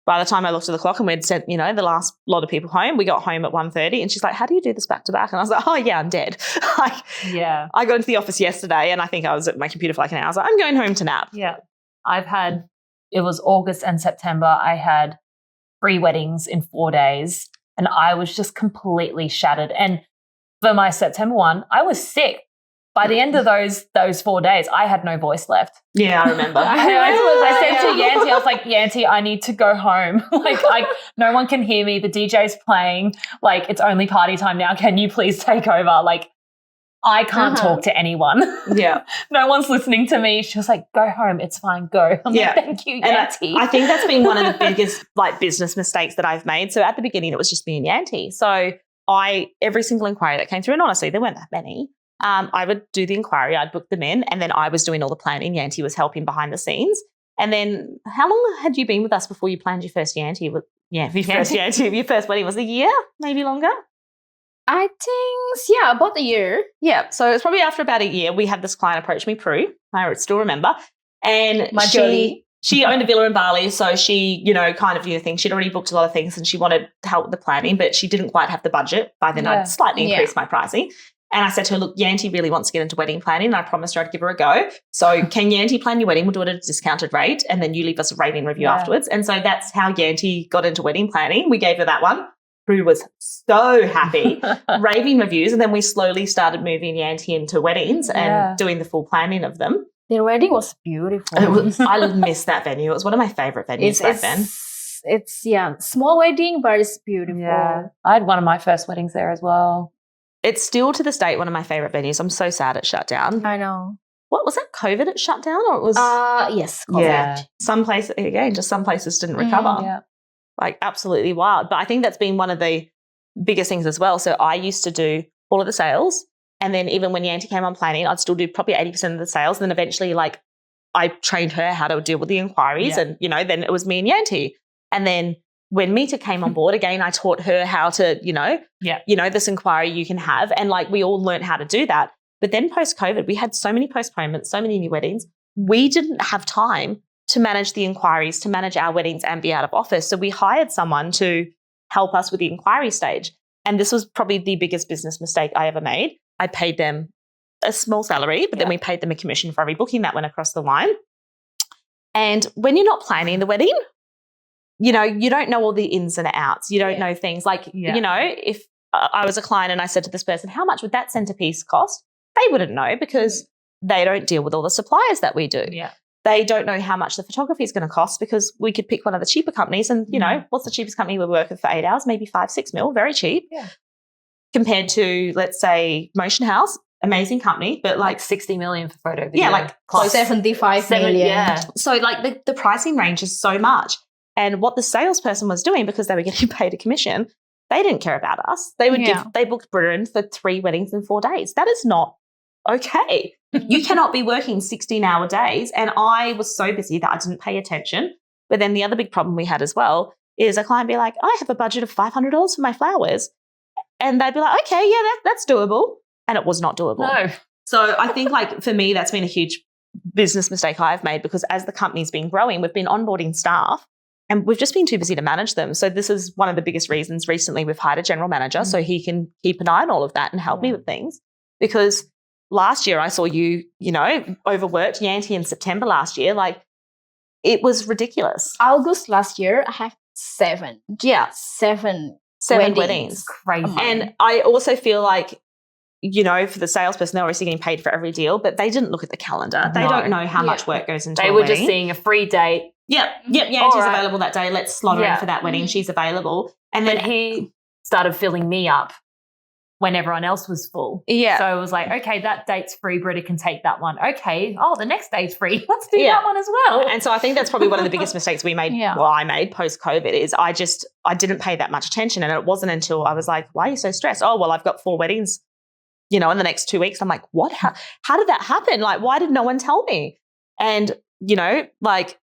by the time I looked at the clock, and we'd sent, you know, the last lot of people home. We got home at 1:30, and she's like, how do you do this back to back? And I was like, oh, yeah, I'm dead. Like, I got into the office yesterday, and I think I was at my computer for like an hour. I was like, I'm going home to nap. Yeah. It was August and September. I had 3 weddings in 4 days, and I was just completely shattered. And for my September one, I was sick. By the end of those 4 days, I had no voice left. Yeah, I remember. I said to Yanti, I was like, Yanti, I need to go home. No one can hear me. The DJ's playing. Like, it's only party time now. Can you please take over? Like, I can't talk to anyone. Yeah. No one's listening to me. She was like, go home. It's fine. Go. I'm like, thank you, Yanti. I think that's been one of the biggest business mistakes that I've made. So at the beginning, it was just me and Yanti. So every single inquiry that came through, and honestly, there weren't that many, I would do the inquiry, I'd book them in, and then I was doing all the planning. Yanti was helping behind the scenes. And then how long had you been with us before you planned your first Yanti? Your first wedding was a year, maybe longer? I think, about a year. Yeah. So it's probably after about a year, we had this client approach me, Prue. I still remember. And she owned a villa in Bali. So she, you know, kind of knew things. She'd already booked a lot of things and she wanted help with the planning, but she didn't quite have the budget. By then I'd slightly increased my pricing. And I said to her, look, Yanti really wants to get into wedding planning, and I promised her I'd give her a go. So can Yanti plan your wedding? We'll do it at a discounted rate, and then you leave us a raving review afterwards. And so that's how Yanti got into wedding planning. We gave her that one. Prue was so happy. Raving reviews, and then we slowly started moving Yanti into weddings and doing the full planning of them. Their wedding was beautiful. I miss that venue. It was one of my favourite venues back then. It's small wedding, but it's beautiful. Yeah. I had one of my first weddings there as well. It's still to this date one of my favourite venues. I'm so sad it shut down. I know. What was that? COVID it shut down, or it was? Yes, COVID. Yeah. Some places didn't recover. Yeah. Like, absolutely wild. But I think that's been one of the biggest things as well. So I used to do all of the sales, and then even when Yanti came on planning, I'd still do probably 80% of the sales. And then eventually, like, I trained her how to deal with the inquiries, and you know, then it was me and Yanti. And then when Mita came on board, again, I taught her how to, this inquiry you can have. And like, we all learned how to do that. But then post-COVID, we had so many postponements, so many new weddings. We didn't have time to manage the inquiries, to manage our weddings and be out of office. So we hired someone to help us with the inquiry stage. And this was probably the biggest business mistake I ever made. I paid them a small salary, but then we paid them a commission for every booking that went across the line. And when you're not planning the wedding, you know, you don't know all the ins and outs. You don't know things like, you know, if I was a client and I said to this person, how much would that centerpiece cost? They wouldn't know because they don't deal with all the suppliers that we do. Yeah. they don't know how much the photography is going to cost because we could pick one of the cheaper companies and, you know, what's the cheapest company we work with for 8 hours? Maybe 5-6 mil, very cheap. Yeah. Compared to, let's say, Motion House, amazing company, but like 60 million for photo video. Yeah, like close. 75 million. Yeah. So like the pricing range is so much. And what the salesperson was doing, because they were getting paid a commission, they didn't care about us. They would they booked Britain for 3 weddings in 4 days. That is not okay. You cannot be working 16-hour days. And I was so busy that I didn't pay attention. But then the other big problem we had as well is a client be like, I have a budget of $500 for my flowers. And they'd be like, okay, yeah, that's doable. And it was not doable. No. So I think like for me, that's been a huge business mistake I've made because as the company's been growing, we've been onboarding staff and we've just been too busy to manage them. So this is one of the biggest reasons recently we've hired a general manager so he can keep an eye on all of that and help me with things. Because last year I saw you know, overworked Yanti in September last year. Like it was ridiculous. August last year, I have 7. Yeah. 7 weddings. Crazy. And I also feel like, you know, for the salesperson, they're obviously getting paid for every deal, but they didn't look at the calendar. They don't know how much work goes into They a were wedding. just seeing a free date. Yeah, she's available that day. Let's slot her in for that wedding. She's available. And then But he started filling me up when everyone else was full. Yeah. So it was like, okay, that date's free. Britta can take that one. Okay. Oh, the next date's free. Let's do that one as well. And so I think that's probably one of the biggest mistakes we made, well, I made post-COVID is I didn't pay that much attention. And it wasn't until I was like, why are you so stressed? Oh, well, I've got 4 weddings, you know, in the next 2 weeks. I'm like, what? How did that happen? Like, why did no one tell me? And, you know, like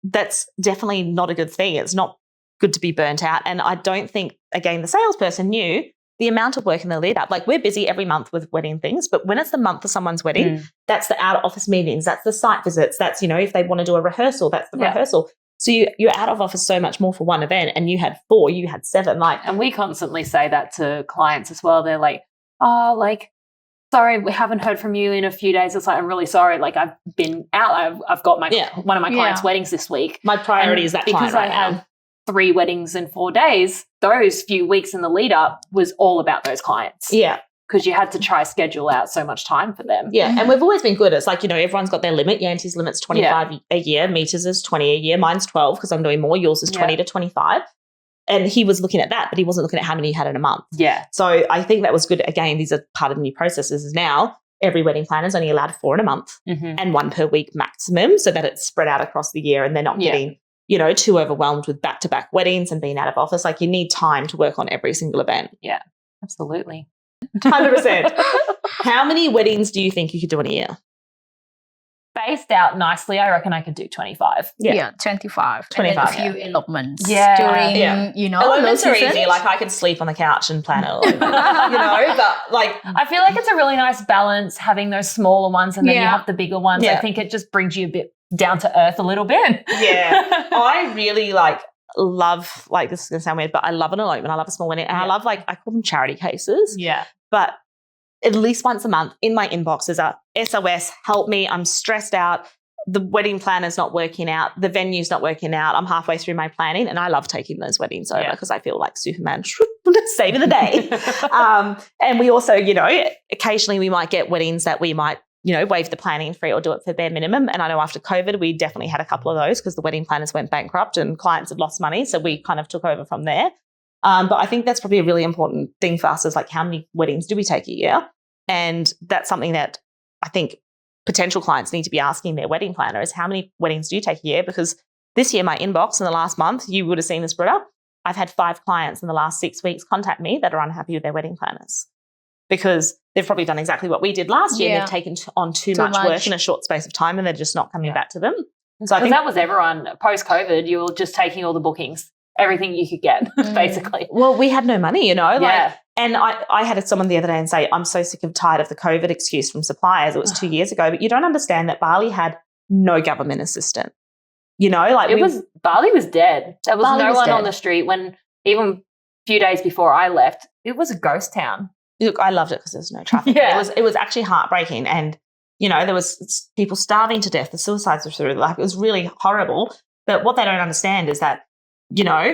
that's definitely not a good thing. It's not good to be burnt out. And I don't think, again, the salesperson knew the amount of work in the lead up. Like we're busy every month with wedding things, but when it's the month of someone's wedding, that's the out of office meetings, that's the site visits, that's, you know, if they want to do a rehearsal, that's the rehearsal. So you're out of office so much more for one event and you had 4, you had 7. Like, and we constantly say that to clients as well. They're like, oh, like, sorry, we haven't heard from you in a few days. It's like, I'm really sorry. Like I've been out. I've got one of my clients' weddings this week. My priority is that client because I had 3 weddings in 4 days. Those few weeks in the lead up was all about those clients. Yeah. Because you had to try schedule out so much time for them. Yeah. And we've always been good. It's like, you know, everyone's got their limit. Yanti's limit's 25 a year. Meters is 20 a year. Mine's 12 because I'm doing more. Yours is 20 to 25. And he was looking at that, but he wasn't looking at how many he had in a month. Yeah. So I think that was good. Again, these are part of the new processes is now every wedding planner is only allowed 4 in a month and 1 per week maximum so that it's spread out across the year and they're not getting, you know, too overwhelmed with back-to-back weddings and being out of office. Like you need time to work on every single event. Yeah, absolutely. 100%. How many weddings do you think you could do in a year? Spaced out nicely, I reckon I could do 25. Yeah, 25. 25, And then a few elopements. Yeah. During, you know, elopements are seasons. easy. Like I could sleep on the couch and plan it, you know, but like. I feel like it's a really nice balance having those smaller ones and then you have the bigger ones. I think it just brings you a bit down to earth a little bit. Yeah. I really love, like this is going to sound weird, but I love an elopement. I love a small wedding. And I love I call them charity cases. Yeah. But at least once a month in my inbox is a SOS, help me, I'm stressed out. The wedding planner's not working out. The venue's not working out. I'm halfway through my planning and I love taking those weddings over because I feel like Superman saving the day. And we also, you know, occasionally we might get weddings that we might, you know, waive the planning fee or do it for bare minimum. And I know after COVID, we definitely had a couple of those because the wedding planners went bankrupt and clients had lost money. So we kind of took over from there. But I think that's probably a really important thing for us is like how many weddings do we take a year? And that's something that I think potential clients need to be asking their wedding planner is how many weddings do you take a year? Because this year, my inbox in the last month, you would have seen this, Britta, I've had 5 clients in the last 6 weeks contact me that are unhappy with their wedding planners because they've probably done exactly what we did last year. They've taken on too much work in a short space of time and they're just not coming back to them. So I think that was everyone post-COVID. You were just taking all the bookings, everything you could get, basically. Well, we had no money, you know. And I had someone the other day and say, I'm so sick and tired of the COVID excuse from suppliers. It was 2 years ago. But you don't understand that Bali had no government assistance. You know, like Bali was dead. There was no one on the street when even a few days before I left, it was a ghost town. Look, I loved it because there was no traffic. It was actually heartbreaking. And, you know, there was people starving to death. The suicides were through. Like, it was really horrible. But what they don't understand is that, you know,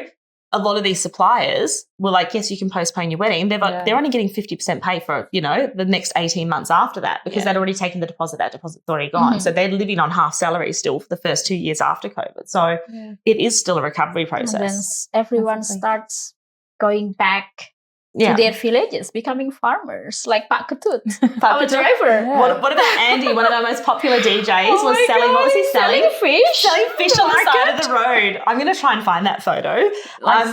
a lot of these suppliers were like, yes, you can postpone your wedding. They're only getting 50% pay for, the next 18 months after that because they'd already taken the deposit. That deposit's already gone. So they're living on half salary still for the first 2 years after COVID. So it is still a recovery process. And then everyone starts going back to their villages, becoming farmers, like Pak Ketut, our driver. Yeah. What about Andy, one of our most popular DJs, was selling, what was he selling? Selling fish on the side of the road. I'm going to try and find that photo.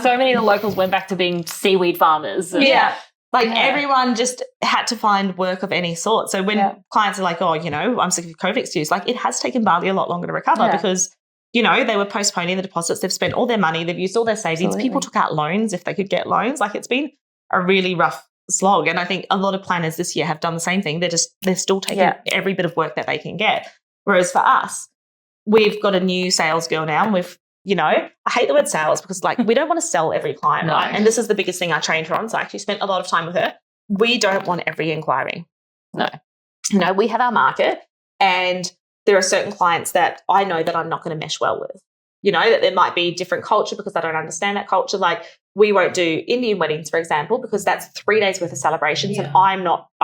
So many of the locals went back to being seaweed farmers. Everyone just had to find work of any sort. So when clients are like, oh, I'm sick of COVID excuse, like it has taken Bali a lot longer to recover because they were postponing the deposits. They've spent all their money. They've used all their savings. Absolutely. People took out loans if they could get loans. Like it's been a really rough slog. And I think a lot of planners this year have done the same thing. They're still taking every bit of work that they can get. Whereas for us, we've got a new sales girl now and we've, I hate the word sales because like we don't want to sell every client, right? And this is the biggest thing I trained her on. So I actually spent a lot of time with her. We don't want every inquiry. No, we have our market and there are certain clients that I know that I'm not going to mesh well with. That there might be different culture because I don't understand that culture. Like we won't do Indian weddings, for example, because that's 3 days worth of celebrations and I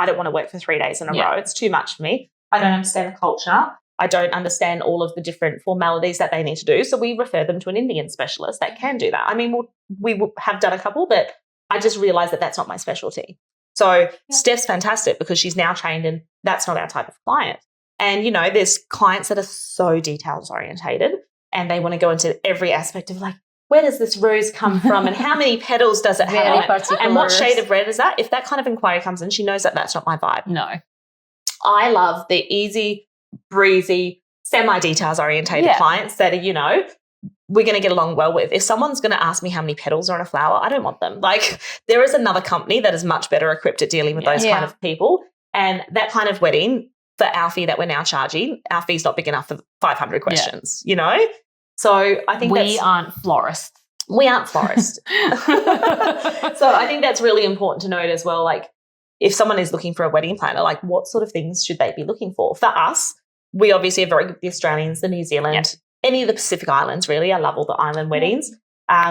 don't want to work for 3 days in a row. It's too much for me. I don't understand the culture. I don't understand all of the different formalities that they need to do. So we refer them to an Indian specialist that can do that. I mean, we have done a couple, but I just realized that that's not my specialty. So Steph's fantastic because she's now trained and that's not our type of client. And, there's clients that are so details orientated and they want to go into every aspect of like, where does this rose come from and how many petals does it have and what shade of red is that? If that kind of inquiry comes in, she knows that that's not my vibe. No. I love the easy, breezy, semi-details orientated clients that are, we're going to get along well with. If someone's going to ask me how many petals are on a flower, I don't want them. Like there is another company that is much better equipped at dealing with those kind of people. And that kind of wedding, for our fee that we're now charging, our fee's not big enough for 500 questions, So I think we aren't florists. We aren't florists. So I think that's really important to note as well. Like if someone is looking for a wedding planner, like what sort of things should they be looking for? For us, we obviously are very good with the Australians, the New Zealand, any of the Pacific Islands really. I love all the island weddings.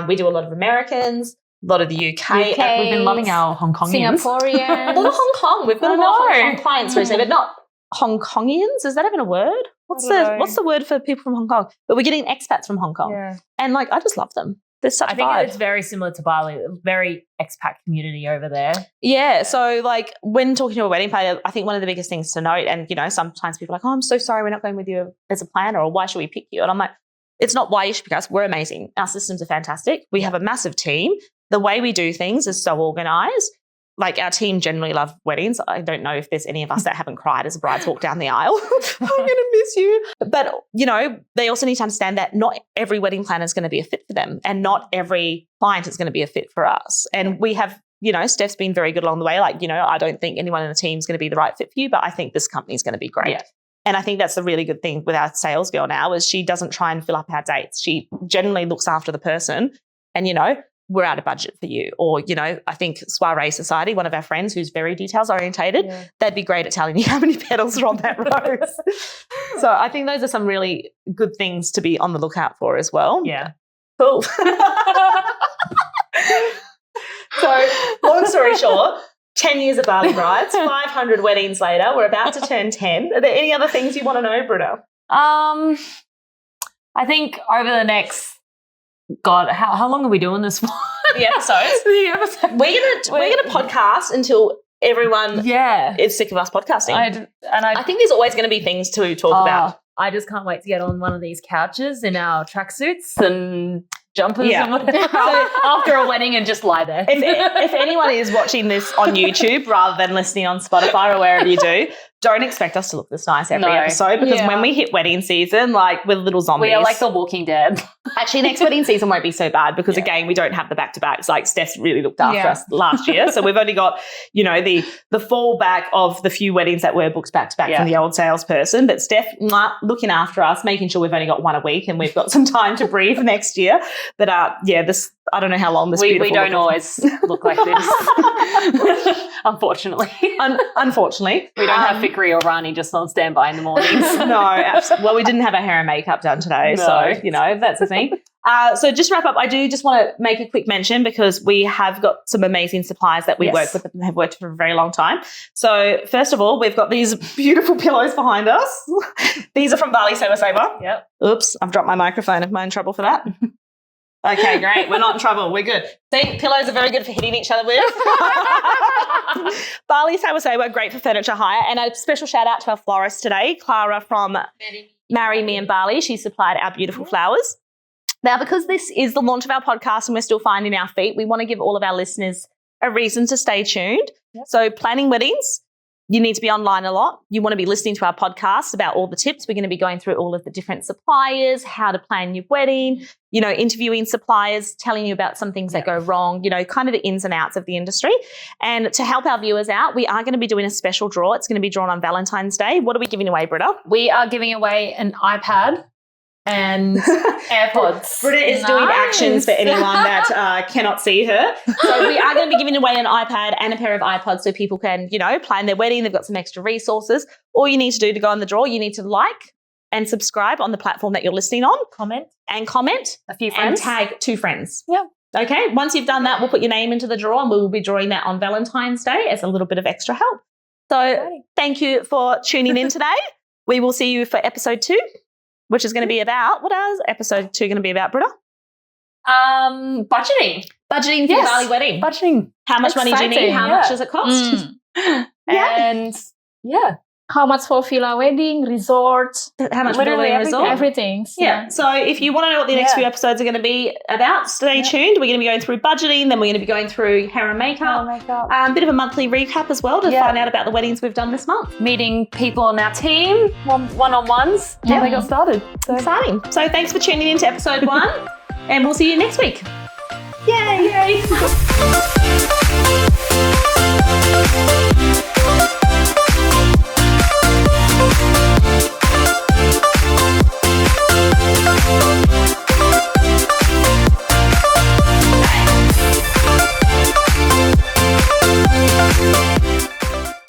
We do a lot of Americans, a lot of the UK. We've been loving our Hong Kongians. Singaporeans. A lot of Hong Kong. We've got a lot of Hong Kong clients recently, but not Hong Kongians. Is that even a word? What's the word for people from Hong Kong? But we're getting expats from Hong Kong. Yeah. And like I just love them. There's such a vibe. I think it's very similar to Bali, very expat community over there. Yeah. So like when talking to a wedding planner, I think one of the biggest things to note, and sometimes people are like, oh, I'm so sorry we're not going with you as a planner, or why should we pick you? And I'm like, it's not why you should pick us. We're amazing. Our systems are fantastic. We have a massive team. The way we do things is so organised. Like our team generally love weddings. I don't know if there's any of us that haven't cried as a bride's walk down the aisle. I'm going to miss you. But, they also need to understand that not every wedding planner is going to be a fit for them and not every client is going to be a fit for us. And we have, Steph's been very good along the way. Like, I don't think anyone in the team is going to be the right fit for you, but I think this company is going to be great. Yeah. And I think that's the really good thing with our sales girl now is she doesn't try and fill up our dates. She generally looks after the person and, we're out of budget for you. Or, I think Soiree Society, one of our friends who's very details orientated, they'd be great at telling you how many petals are on that rose. So I think those are some really good things to be on the lookout for as well. Yeah. Cool. So long story short, 10 years of Bali Brides, 500 weddings later, we're about to turn 10. Are there any other things you want to know, Britta? I think over the next, God, how long are we doing this for? The episodes. We're gonna podcast until everyone is sick of us podcasting. I think there's always going to be things to talk about. I just can't wait to get on one of these couches in our tracksuits and jumpers and whatever after a wedding and just lie there. If anyone is watching this on YouTube rather than listening on Spotify or wherever you do, don't expect us to look this nice every episode because when we hit wedding season, like we're little zombies. We are like the Walking Dead. Actually, next wedding season won't be so bad because again, we don't have the back-to-backs. Like Steph's really looked after us last year. So we've only got, the fallback of the few weddings that were booked back-to-back from the old salesperson. But Steph looking after us, making sure we've only got one a week and we've got some time to breathe next year. But this, I don't know how long this we don't always look like this. Unfortunately. Unfortunately. We don't have Fikri or Rani just on standby in the mornings. No, absolutely. Well, we didn't have our hair and makeup done today. No. So, that's the thing. So just to wrap up, I do just want to make a quick mention because we have got some amazing suppliers that we work with and have worked for a very long time. So first of all, we've got these beautiful pillows behind us. These are from Bali Saver. Yep. Oops, I've dropped my microphone. Am I in trouble for that? Okay, great. We're not in trouble. We're good. See, pillows are very good for hitting each other with. Bali Saver, great for furniture hire. And a special shout out to our florist today, Clara from Marry Me in Bali. She supplied our beautiful flowers. Now, because this is the launch of our podcast and we're still finding our feet, we want to give all of our listeners a reason to stay tuned. Yep. So planning weddings, you need to be online a lot. You want to be listening to our podcast about all the tips. We're going to be going through all of the different suppliers, how to plan your wedding, interviewing suppliers, telling you about some things that go wrong, kind of the ins and outs of the industry. And to help our viewers out, we are going to be doing a special draw. It's going to be drawn on Valentine's Day. What are we giving away, Britta? We are giving away an iPad and AirPods. Britta is doing actions for anyone that cannot see her. So we are going to be giving away an iPad and a pair of iPods so people can, plan their wedding. They've got some extra resources. All you need to do to go on the draw, you need to like and subscribe on the platform that you're listening on. Comment. A few friends. And tag 2 friends. Yeah. Okay. Once you've done that, we'll put your name into the draw and we will be drawing that on Valentine's Day as a little bit of extra help. So thank you for tuning in today. We will see you for episode 2. Which is going to be about, what is episode 2 going to be about, Britta? Budgeting. Budgeting for your Bali wedding. Budgeting. How much money do you need? How much does it cost? And how much for villa wedding, resort. How much for villa and resort? Everything. Yeah. So if you want to know what the next few episodes are going to be about, stay tuned. We're going to be going through budgeting, then we're going to be going through hair and makeup. A bit of a monthly recap as well to find out about the weddings we've done this month. Meeting people on our team, one-on-ones, how they got started. So exciting. So thanks for tuning in to episode 1 and we'll see you next week. Yay!